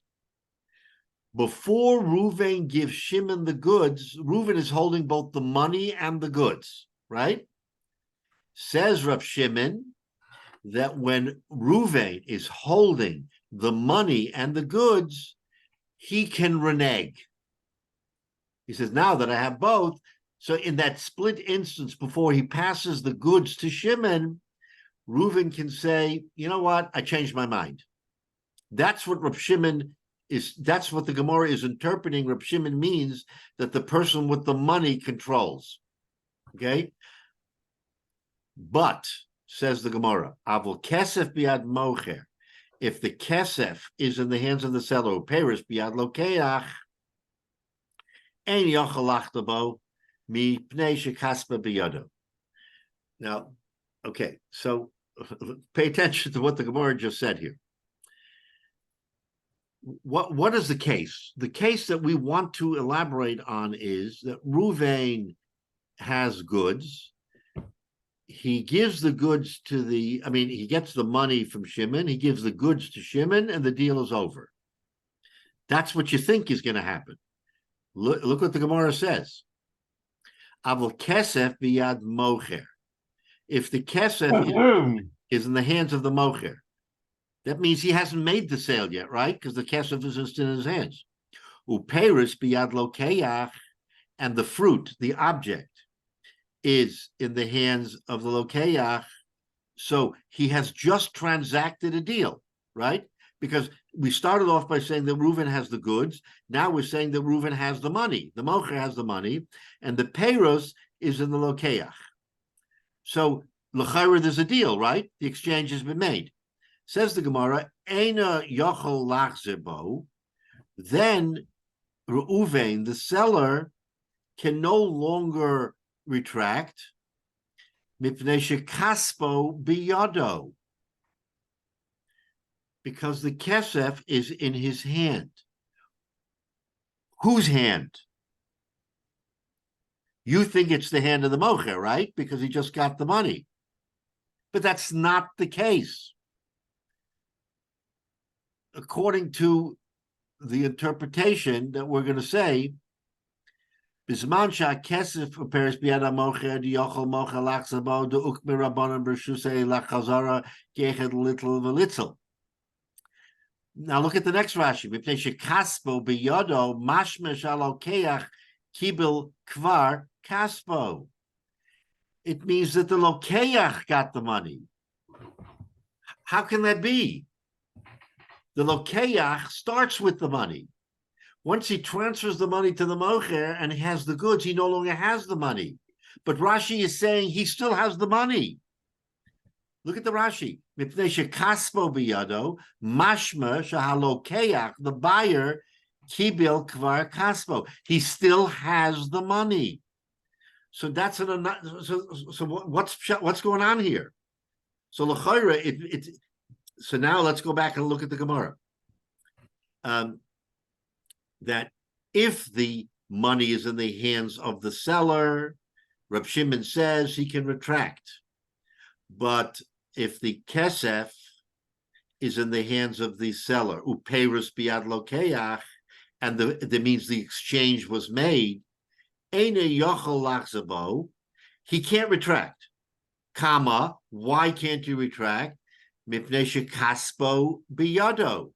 Before Reuven gives Shimon the goods, Reuven is holding both the money and the goods, right? Says Rab Shimon that when Reuven is holding the money and the goods, he can renege. He says, now that I have both, so in that split instance before he passes the goods to Shimon, Reuven can say, you know what, I changed my mind. That's what Rab Shimon is, that's what the Gemara is interpreting. Rab Shimon means that the person with the money controls. Okay? But, says the Gemara, Avol kesef biad mocher, if the kesef is in the hands of the seller, Paris biad lokeach, ein yochel lachtabo, mi pnei shekaspa biyado. Now, okay, so pay attention to what the Gemara just said here. What is the case? The case that we want to elaborate on is that Reuven has goods. He gives the goods to he gets the money from Shimon, he gives the goods to Shimon, and the deal is over. That's what you think is going to happen. Look what the Gemara says. Avol kesef biyad mocher. If the kesef is in the hands of the mocher, that means he hasn't made the sale yet, right? Because the kesef is just in his hands. Uperis biyad lokeach, and the fruit, the object, is in the hands of the lokeach. So he has just transacted a deal, right? Because we started off by saying that Reuven has the goods. Now we're saying that Reuven has the money. The mocher has the money, and the peiros is in the lokeach. So l'chayra, there's a deal, right? The exchange has been made. Says the Gemara, Eina yochel lachzer bo, then Reuven, the seller, can no longer retract, mipnei shekaspo biyado, because the kesef is in his hand. Whose hand? You think it's the hand of the mocher, right? Because he just got the money. But that's not the case. According to the interpretation that we're going to say, Bisman sha'kesef uperes biyad ha'mocher diyochel mocher lachzabo de'ukmi rabbanan b'rshusei lachazara kechet little v'litzel. Now look at the next Rashi. Mipnei shekaspo biyado mashme shalokeach kibel kvar kaspo. It means that the lokeach got the money. How can that be? The lokeach starts with the money. Once he transfers the money to the mocher and he has the goods, he no longer has the money. But Rashi is saying he still has the money. Look at the Rashi. Mipnei shekaspo biyado, mashma shahalokeach, the buyer, kibil kvar kaspo. He still has the money. So that's so what's going on here? So l'chayra, so now let's go back and look at the Gemara. That if the money is in the hands of the seller, Reb Shimon says he can retract. But if the kesef is in the hands of the seller, upeirus biad lokeach, and that means the exchange was made, eine yochel lachzabo, he can't retract. Comma, why can't you retract? Mipnei shekaspo biyado.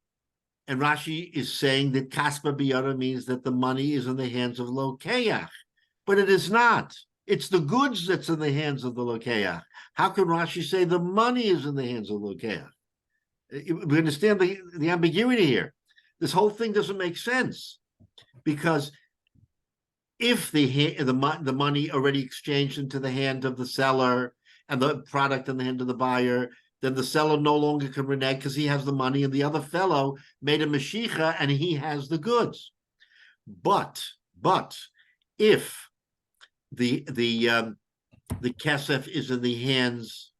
And Rashi is saying that kaspa biyado means that the money is in the hands of lokeach, but it is not. It's the goods that's in the hands of the lokeach. How can Rashi say the money is in the hands of lokeach? We understand the ambiguity here. This whole thing doesn't make sense, because if the money already exchanged into the hand of the seller and the product in the hand of the buyer, then the seller no longer can renege because he has the money, and the other fellow made a mashicha and he has the goods. But if the kesef is in the hands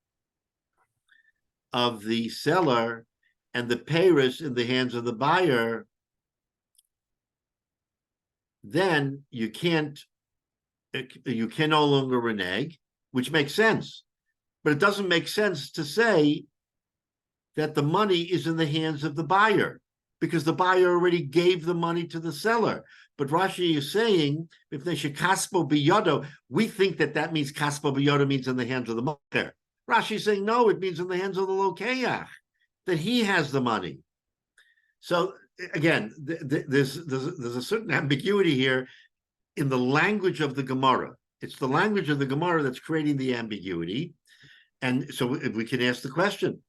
of the seller and the peiros in the hands of the buyer, then you can no longer renege, which makes sense. But it doesn't make sense to say that the money is in the hands of the buyer, because the buyer already gave the money to the seller. But Rashi is saying, if they should kaspo biyodo, we think that means kaspo biyodo means in the hands of the mocher. Rashi is saying, no, it means in the hands of the lokeach, that he has the money. So again, there's a certain ambiguity here in the language of the Gemara. It's the language of the Gemara that's creating the ambiguity. And so we can ask the question,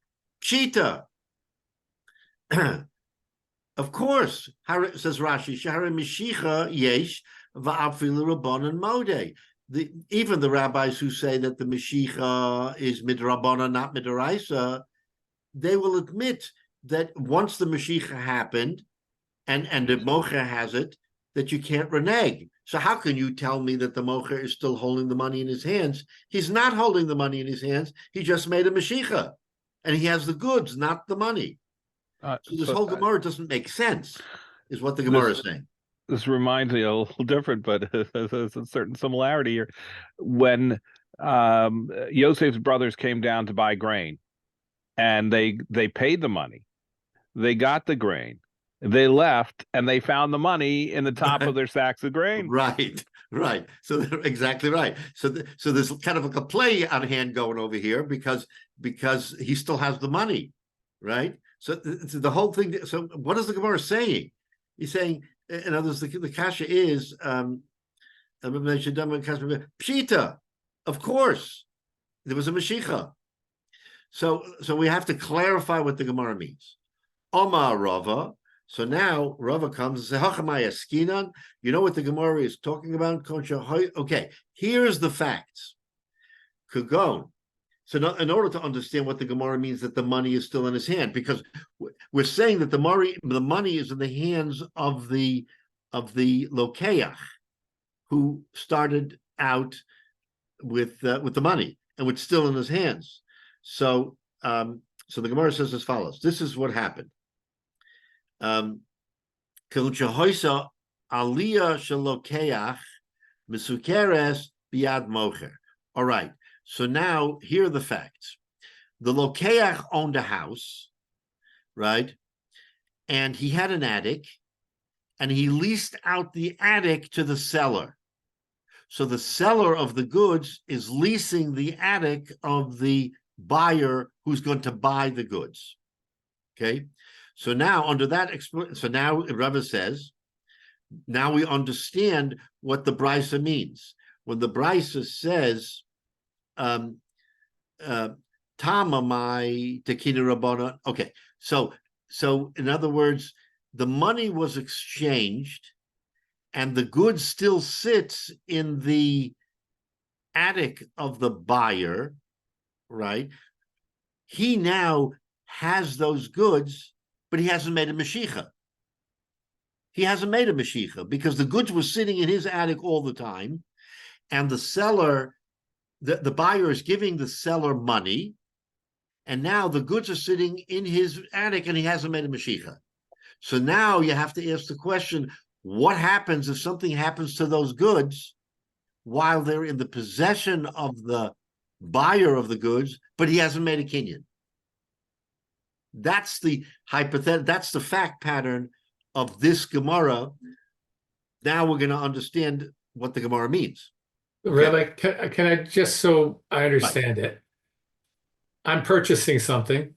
Pshita. Of course, says Rashi, Shahara Mishicha Yesh Va'afilu Rabbanan Modeh. Even the rabbis who say that the Mishicha is midrabbana, not midoraisa, they will admit that once the Mashiach happened and the mocher has it, that you can't renege. So how can you tell me that the mocher is still holding the money in his hands? He's not holding the money in his hands. He just made a Mashiach, and he has the goods, not the money. So this whole Gemara doesn't make sense, is what the Gemara is saying. This reminds me a little different, but there's a certain similarity here. When Yosef's brothers came down to buy grain, and they paid the money, they got the grain, they left, and they found the money in the top of their sacks of grain. Right. So they're exactly right. So there's kind of like a play on hand going over here because he still has the money, right? So the whole thing. So what is the Gemara saying? He's saying, in other words, the kasha is pshita. Of course, there was a mashicha. So we have to clarify what the Gemara means. Omar Rava. So now Rava comes and says, Hachamaya skinan. You know what the Gemara is talking about? Okay, here's the facts. Kugon. So in order to understand what the Gemara means that the money is still in his hand, because we're saying that the money is in the hands of the lokeach, who started out with the money and it's still in his hands. So the Gemara says as follows. This is what happened. All right. So now here are the facts. The lokeach owned a house, right? And he had an attic, and he leased out the attic to the seller. So the seller of the goods is leasing the attic of the buyer who's going to buy the goods. Okay. So now under that, so now Rava says, now we understand what the Brisa means. When the Brisa says, Tamamai tekina rabbanon. Okay, so in other words, the money was exchanged, and the goods still sits in the attic of the buyer, right? He now has those goods, but he hasn't made a Mashiach. He hasn't made a Mashiach because the goods were sitting in his attic all the time, and the seller, the buyer is giving the seller money, and now the goods are sitting in his attic and he hasn't made a Mashiach. So now you have to ask the question, what happens if something happens to those goods while they're in the possession of the buyer of the goods, but he hasn't made a kinyan? That's the that's the fact pattern of this Gemara. Now we're going to understand what the Gemara means. Rabbi, can I just so I understand it? I'm purchasing something.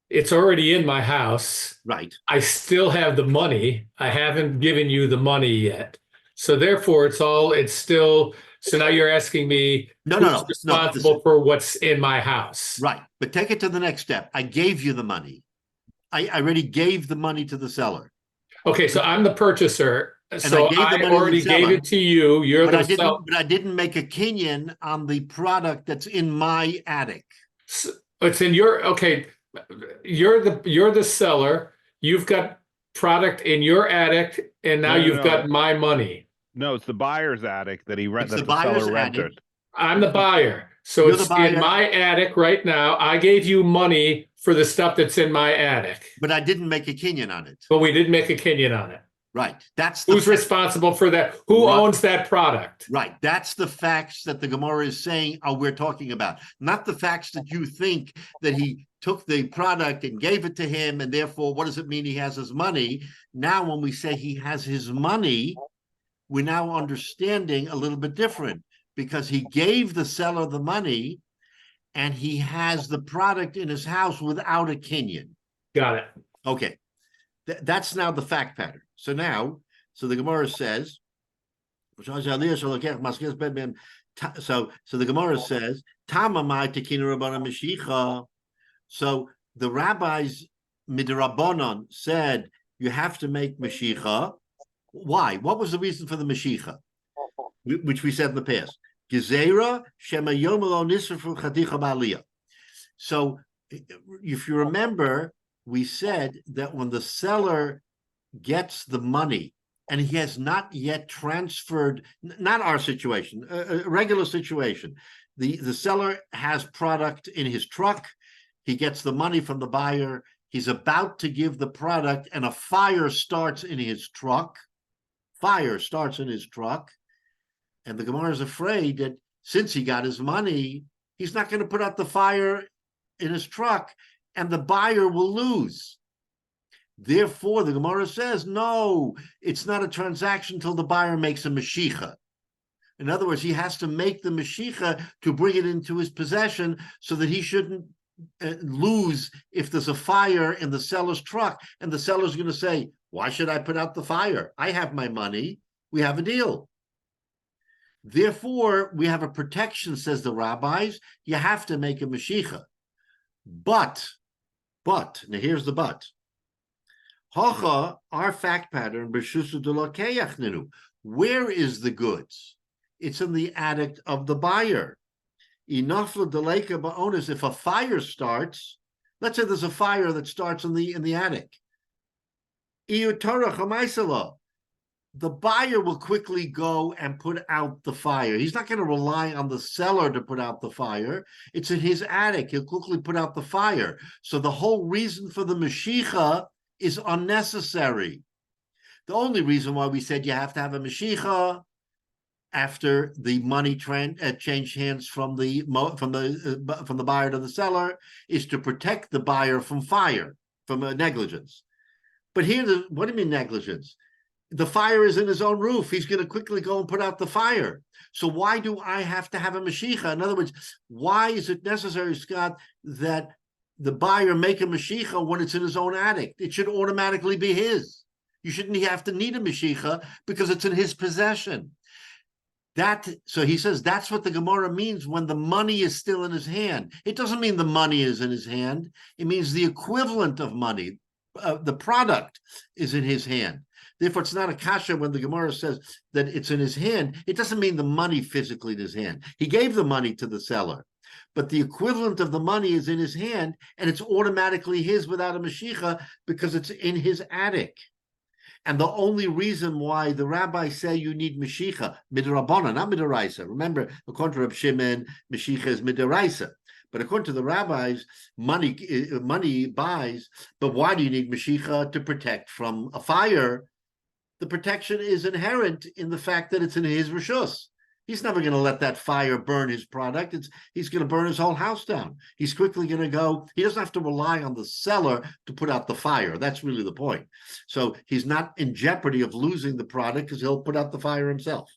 It's already in my house. Right. I still have the money. I haven't given you the money yet. So therefore, it's still. So now you're asking me who's responsible for what's in my house. Right. But take it to the next step. I gave you the money. I already gave the money to the seller. Okay, so I'm the purchaser. So I already gave it to you. You're the seller. But I didn't make a kinyan on the product that's in my attic. So it's in your You're the seller. You've got product in your attic, and now you've got my money. No, it's the buyer's attic that It's the the buyer's seller rented. attic. I'm the buyer. So You're it's the buyer. in my attic right now. I gave you money for the stuff that's in my attic. But I didn't make a kinyan on it. But we didn't make a kinyan on it. Right. That's the Who's responsible for that? Who Right. owns that product? Right. That's the facts that the Gemara is saying we're talking about. Not the facts that you think that he took the product and gave it to him, and therefore, what does it mean he has his money? Now, when we say he has his money, we're now understanding a little bit different, because he gave the seller the money and he has the product in his house without a kinyan. Got it. Okay. That's now the fact pattern. So now, the Gemara says, so the Gemara says, Tamamai tekina rabbanan mashicha. So the rabbis midrabanan said you have to make mashicha. Why? What was the reason for the mashicha? Which we said in the past. Gezerah shema yom lo nisrafu chadicha ba'aliyah. So if you remember, we said that when the seller gets the money and he has not yet transferred, not our situation, a regular situation, the seller has product in his truck, he gets the money from the buyer, he's about to give the product, and a fire starts in his truck. And the Gemara is afraid that since he got his money, he's not going to put out the fire in his truck, and the buyer will lose. Therefore, the Gemara says, no, it's not a transaction until the buyer makes a Mashicha. In other words, he has to make the Mashicha to bring it into his possession so that he shouldn't lose if there's a fire in the seller's truck, and the seller's going to say, why should I put out the fire? I have my money. We have a deal. Therefore, we have a protection, says the rabbis. You have to make a Mashicha. But, now here's the but. Hacha, our fact pattern, where is the goods? It's in the attic of the buyer. Enough of the lake of owners. If a fire starts, let's say there's a fire that starts in the attic. The buyer will quickly go and put out the fire. He's not going to rely on the seller to put out the fire. It's in his attic. He'll quickly put out the fire. So the whole reason for the Mashicha is unnecessary. The only reason why we said you have to have a Mashicha after the money changed hands from the buyer to the seller is to protect the buyer from fire, from negligence. But here, what do you mean negligence? The fire is in his own roof. He's going to quickly go and put out the fire. So why do I have to have a Mashicha? In other words, why is it necessary, Scott, that the buyer make a Mashicha when it's in his own attic? It should automatically be his. You shouldn't have to need a Mashicha because it's in his possession. So he says that's what the Gemara means when the money is still in his hand. It doesn't mean the money is in his hand. It means the equivalent of money. The product is in his hand. Therefore, it's not a kasha when the Gemara says that it's in his hand. It doesn't mean the money physically in his hand. He gave the money to the seller, but the equivalent of the money is in his hand, and it's automatically his without a Mashiach because it's in his attic. And the only reason why the rabbis say you need Mashiach, midrabana, not midaraisa. Remember, according to Reb Shimon, Mashiach is midaraisa. But according to the rabbis, money buys. But why do you need Mashiach? To protect from a fire. The protection is inherent in the fact that it's in his rishus. He's never going to let that fire burn his product. He's going to burn his whole house down. He's quickly going to go. He doesn't have to rely on the seller to put out the fire. That's really the point. So he's not in jeopardy of losing the product because he'll put out the fire himself.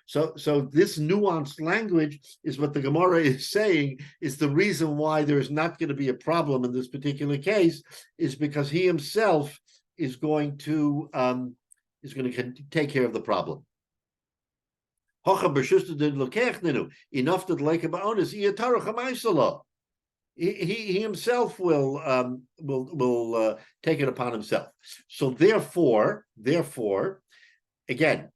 So this nuanced language is what the Gemara is saying is the reason why there is not going to be a problem in this particular case is because he himself is going to take care of the problem. He himself will take it upon himself. So therefore, again,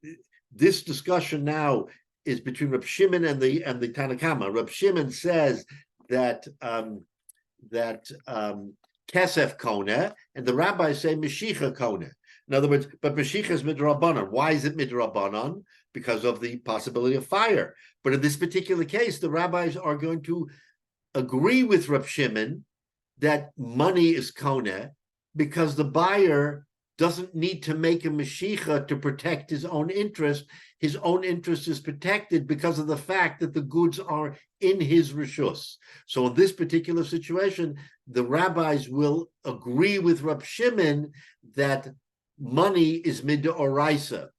this discussion now is between Reb Shimon and the Tanakama. Reb Shimon says that kesef kone, and the rabbis say Mashiach kone. In other words, but Mashiach is midrabanan. Why is it midrabanan? Because of the possibility of fire. But in this particular case, the rabbis are going to agree with Reb Shimon that money is kone because the buyer doesn't need to make a Mashiach to protect his own interest. His own interest is protected because of the fact that the goods are in his rishus. So in this particular situation, the rabbis will agree with Reb Shimon that money is midoraisa,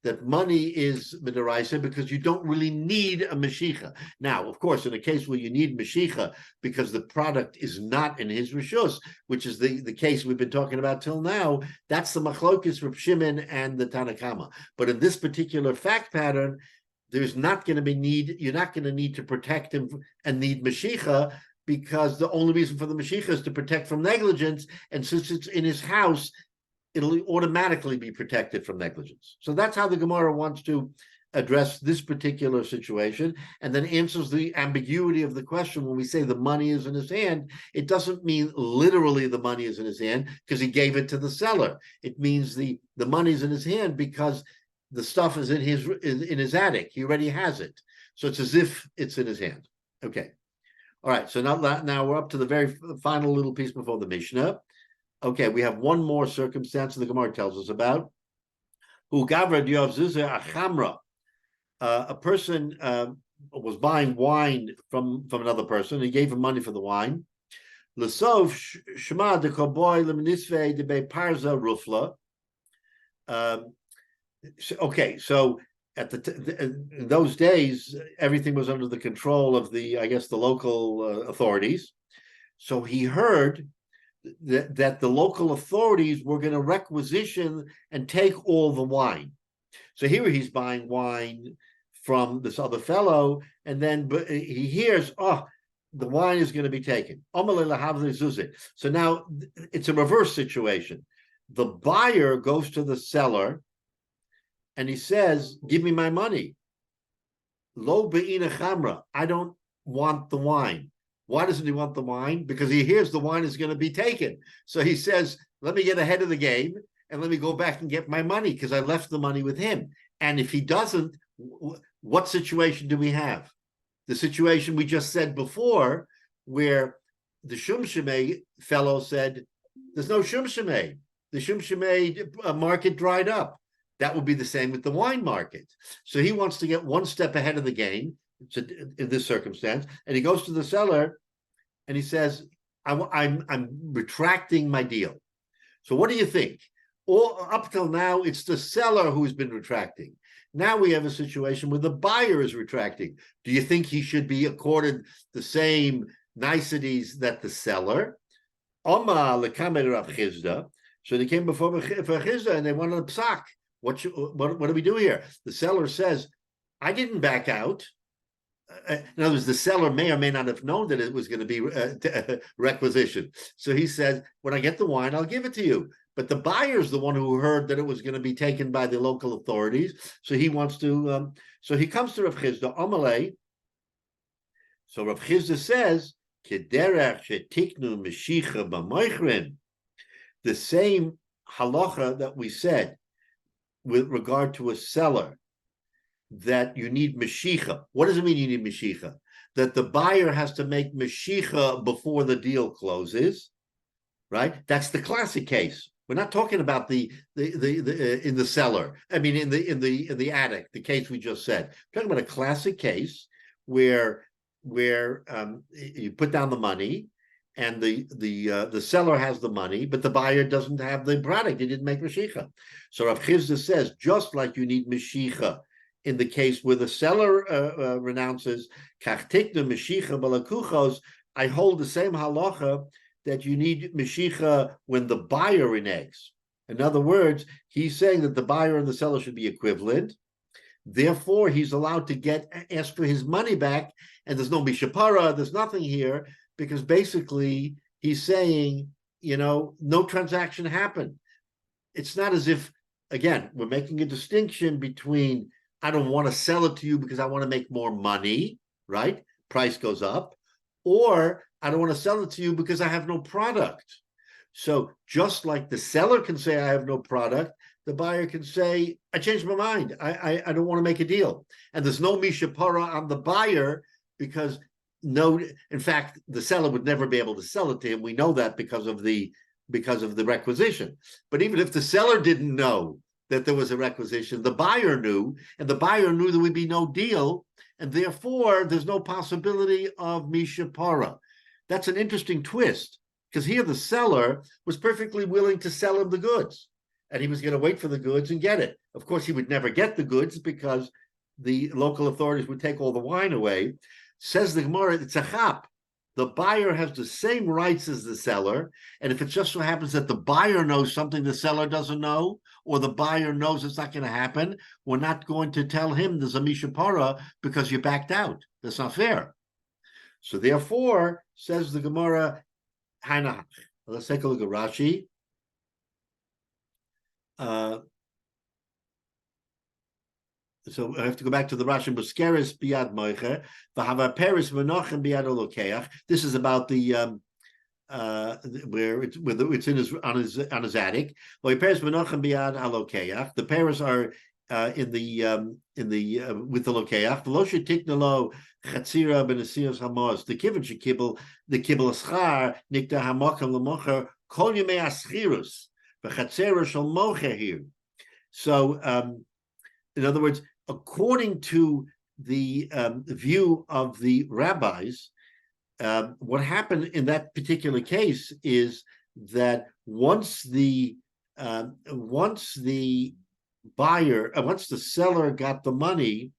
that money is midoraisa because you don't really need a Mashiach. Now, of course, in a case where you need Mashiach because the product is not in his rishus, which is the case we've been talking about till now, that's the machlokes Reb Shimon and the Tanakama. But in this particular fact pattern, there's not going to be need, you're not going to need to protect him and need Mashiach because the only reason for the Mashiach is to protect from negligence, and since it's in his house, it'll automatically be protected from negligence. So that's how the Gemara wants to address this particular situation, and then answers the ambiguity of the question when we say the money is in his hand. It doesn't mean literally the money is in his hand because he gave it to the seller. It means the money is in his hand because the stuff is in his attic. He already has it. So it's as if it's in his hand. Okay. All right. So now we're up to the very final little piece before the Mishnah. Okay, we have one more circumstance the Gemara tells us about. Who gavra diyav zuzah achamra. A person was buying wine from another person. He gave him money for the wine. L'sov shema de koboy lemnisve de be parza rufla. Okay, so in those days, everything was under the control of the local authorities. So he heard that the local authorities were going to requisition and take all the wine. So here he's buying wine from this other fellow, and then he hears, the wine is going to be taken. So now it's a reverse situation. The buyer goes to the seller and he says, give me my money. Lo be'ina chamra. I don't want the wine. Why doesn't he want the wine? Because he hears the wine is going to be taken. So he says, let me get ahead of the game and let me go back and get my money because I left the money with him. And if he doesn't, what situation do we have? The situation we just said before, where the Shum Shemei fellow said, there's no Shum Shemei. The Shum Shemei market dried up. That would be the same with the wine market. So he wants to get one step ahead of the game in this circumstance, and he goes to the seller and he says, I'm retracting my deal. So what do you think? Up till now, it's the seller who's been retracting. Now we have a situation where the buyer is retracting. Do you think he should be accorded the same niceties that the seller? So they came before Chisda and they wanted a psak. What do we do here? The seller says, I didn't back out. In other words, the seller may or may not have known that it was going to be requisition. So he says, when I get the wine, I'll give it to you. But the buyer's the one who heard that it was going to be taken by the local authorities. So he wants to, so he comes to Rav Chisda, Amalei. So Rav Chisda says, Kederach shetiknu meshicha b'moichrin, the same halacha that we said with regard to a seller, that you need meshicha. What does it mean you need meshicha? That the buyer has to make meshicha before the deal closes, right? That's the classic case. We're not talking about the in the cellar. I mean, in the attic, the case we just said. We're talking about a classic case where you put down the money, and the seller has the money, but the buyer doesn't have the product. He didn't make meshicha. So Rav Chisda says, just like you need meshicha in the case where the seller renounces, kachtikna meshicha balakuchos, I hold the same halacha that you need meshicha when the buyer reneges. In other words, he's saying that the buyer and the seller should be equivalent. Therefore, he's allowed to ask for his money back, and there's no mishapara, there's nothing here, because basically he's saying, no transaction happened. It's not as if, again, we're making a distinction between, I don't want to sell it to you because I want to make more money, right? Price goes up. Or I don't want to sell it to you because I have no product. So just like the seller can say, I have no product, the buyer can say, I changed my mind. I don't want to make a deal. And there's no mishapara on the buyer because in fact, the seller would never be able to sell it to him. We know that because of the requisition. But even if the seller didn't know that there was a requisition, the buyer knew, and the buyer knew there would be no deal, and therefore there's no possibility of mishapara. That's an interesting twist, because here the seller was perfectly willing to sell him the goods, and he was going to wait for the goods and get it. Of course, he would never get the goods because the local authorities would take all the wine away. Says the Gemara, it's a chap. The buyer has the same rights as the seller, and if it just so happens that the buyer knows something the seller doesn't know, or the buyer knows it's not going to happen, we're not going to tell him there's a mishapara because you backed out. That's not fair. So therefore, says the Gemara, Hainach. Let's take a look at Rashi. So I have to go back to the Rashi. Buskeres biad moicher, v'hava peris menachem biad olokeach. This is about the where it's in on his attic. Peris menachem biad alokeach. The peris are with the lokeach. V'lo shetikna lo chatzira benesios hamos. The kivin shekibel the kibel aschar nikta hamakam lemocher kol yemei aschirus v'chatzera shel mocher here. So in other words, according to the view of the rabbis, what happened in that particular case is that once the seller got the money,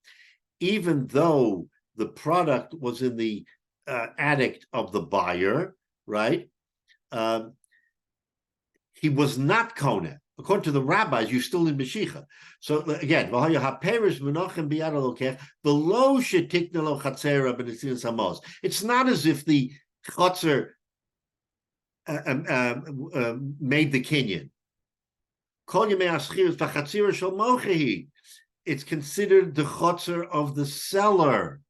even though the product was in the attic of the buyer, right? He was not koneh. According to the rabbis, you still need Mashiach. So again, it's not as if the chotzer made the kinyan. It's considered the chotzer of the seller.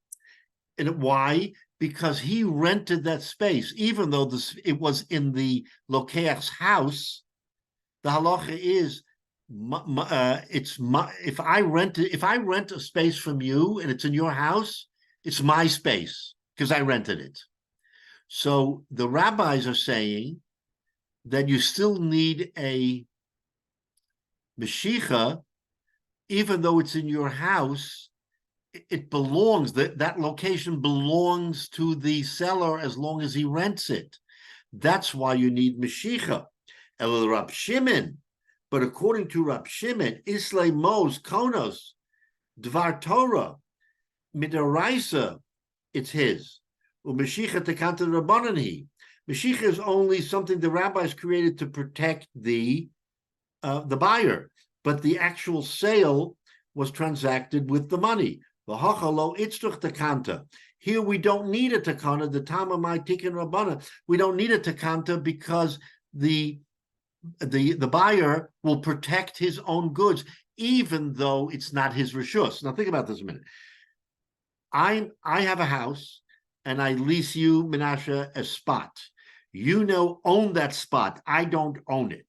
And why? Because he rented that space, even though it was in the lokeach's house. The halacha is, if I rent a space from you and it's in your house, it's my space because I rented it. So the rabbis are saying that you still need a meshicha, even though it's in your house. It belongs, that location belongs to the seller as long as he rents it. That's why you need meshicha. El Rab Shimon, but according to Rab Shimon, Islay Mos Konos Dvar Torah Midaraisa, it's his. U'Mashicha Tekanta Rabbanani. Mashicha is only something the rabbis created to protect the buyer, but the actual sale was transacted with the money. V'hachalo itzruch takanta. Here we don't need a takana, the Tama my tikkun rabbana. We don't need a takanta because the buyer will protect his own goods, even though it's not his reshus. Now think about this a minute. I have a house and I lease you, Menashe, a spot. You own that spot. I don't own it.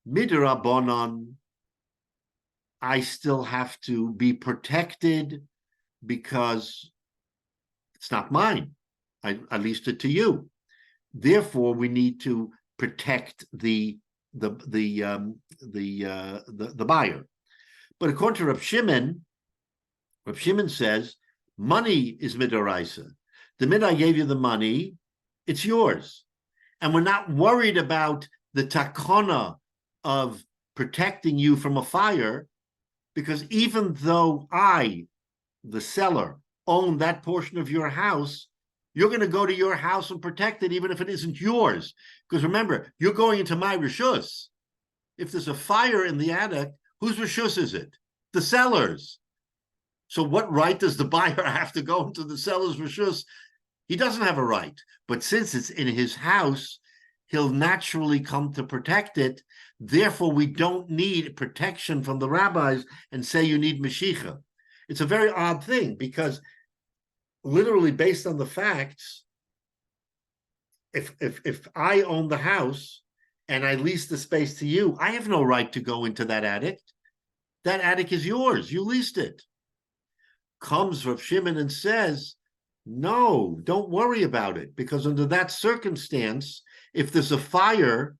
Midrabanan, I still have to be protected because it's not mine. I leased it to you. Therefore, we need to protect the buyer. But according to Reb Shimon says money is midoraisa. The minute I gave you the money, it's yours, and we're not worried about the takana of protecting you from a fire, because even though I, the seller, own that portion of your house, you're going to go to your house and protect it, even if it isn't yours. Because remember, you're going into my reshus. If there's a fire in the attic, whose reshus is it? The seller's. So what right does the buyer have to go into the seller's reshus? He doesn't have a right. But since it's in his house, he'll naturally come to protect it. Therefore, we don't need protection from the rabbis and say you need Mashiach. It's a very odd thing, because literally based on the facts, if I own the house and I lease the space to you, I have no right to go into that attic. That attic is yours. You leased it. Comes Rav Shimon and says, no, don't worry about it, because under that circumstance, if there's a fire,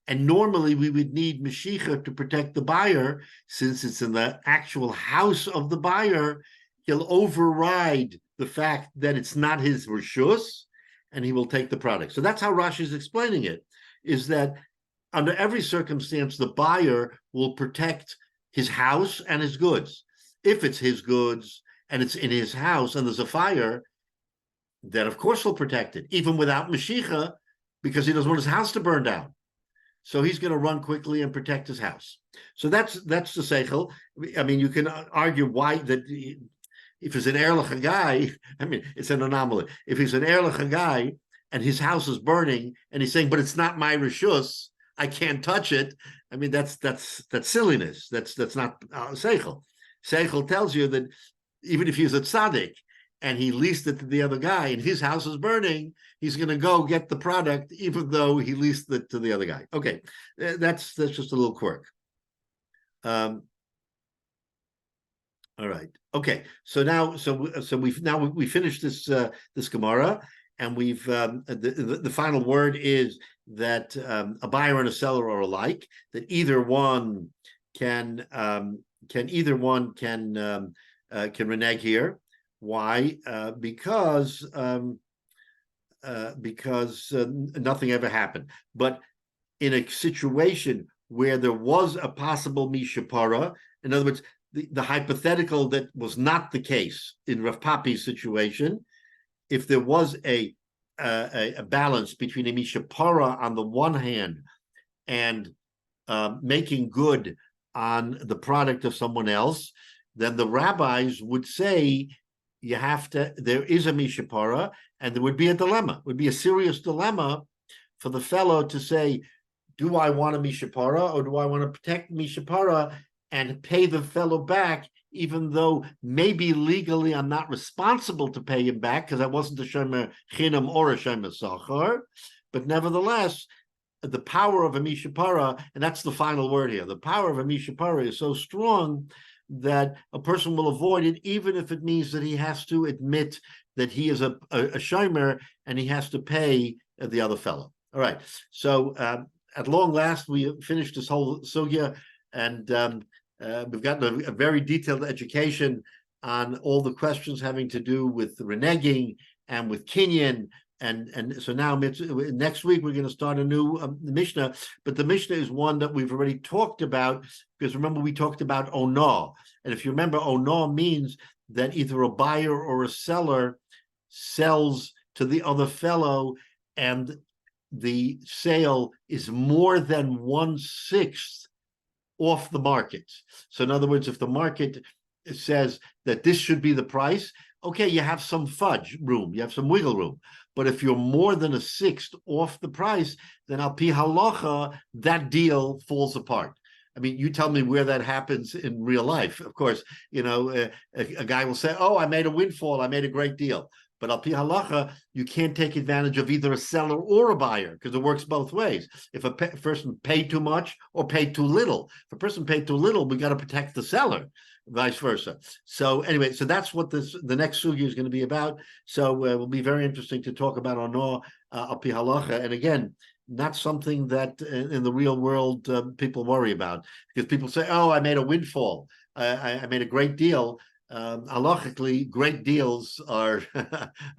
and normally we would need Mashiach to protect the buyer, since it's in the actual house of the buyer, he'll override the fact that it's not his reshus, and he will take the product. So that's how Rashi is explaining it, is that under every circumstance, the buyer will protect his house and his goods. If it's his goods and it's in his house and there's a fire, then of course he'll protect it, even without Mashiach, because he doesn't want his house to burn down. So he's going to run quickly and protect his house. So that's the seichel. I mean, you can argue why that if he's an Erlich guy, I mean, it's an anomaly. If he's an Erlich guy and his house is burning and he's saying, but it's not my reshus, I can't touch it. I mean, that's silliness. That's not seichel. Seichel tells you that even if he's a tzaddik and he leased it to the other guy and his house is burning, he's going to go get the product even though he leased it to the other guy. Okay, that's just a little quirk. All right. Okay. So now, we finished this Gemara, and we've the final word is that a buyer and a seller are alike. That either one can renege here. Why? Because nothing ever happened. But in a situation where there was a possible mishapara, in other words, the hypothetical that was not the case in Rav Papi's situation, if there was a balance between a mishapara on the one hand and making good on the product of someone else, then the rabbis would say there is a mishapara, and there would be a dilemma. It would be a serious dilemma for the fellow to say, do I want a mishapara or do I want to protect mishapara and pay the fellow back, even though maybe legally I'm not responsible to pay him back because I wasn't a shomer chinam or a shomer sachar, but nevertheless, the power of a mishapara, and that's the final word here, the power of a mishapara is so strong that a person will avoid it, even if it means that he has to admit that he is a shomer and he has to pay the other fellow. All right, so at long last, we finished this whole sugya, and we've gotten a very detailed education on all the questions having to do with reneging and with kinyan. And so now next week we're going to start a new Mishnah, but the Mishnah is one that we've already talked about, because remember we talked about onah, and if you remember, onah means that either a buyer or a seller sells to the other fellow, and the sale is more than 1/6 off the market. So in other words, if the market says that this should be the price, okay, you have some fudge room, you have some wiggle room. But if you're more than a sixth off the price, then al pi halacha, that deal falls apart. I mean, you tell me where that happens in real life. Of course, you know, a guy will say, oh, I made a windfall, I made a great deal. But al pi halacha, you can't take advantage of either a seller or a buyer because it works both ways. If a person paid too much or paid too little, if a person paid too little, we got to protect the seller, vice versa. So anyway, so that's what the next sugya is going to be about. So it will be very interesting to talk about Ono al pi halacha. And again, not something that in the real world people worry about, because people say, oh, I made a windfall. I made a great deal. Halachically, great deals are,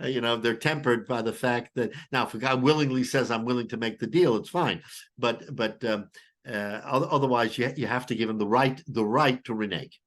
you know, they're tempered by the fact that now, if a guy willingly says, I'm willing to make the deal, it's fine. But otherwise, you have to give him the right to renege.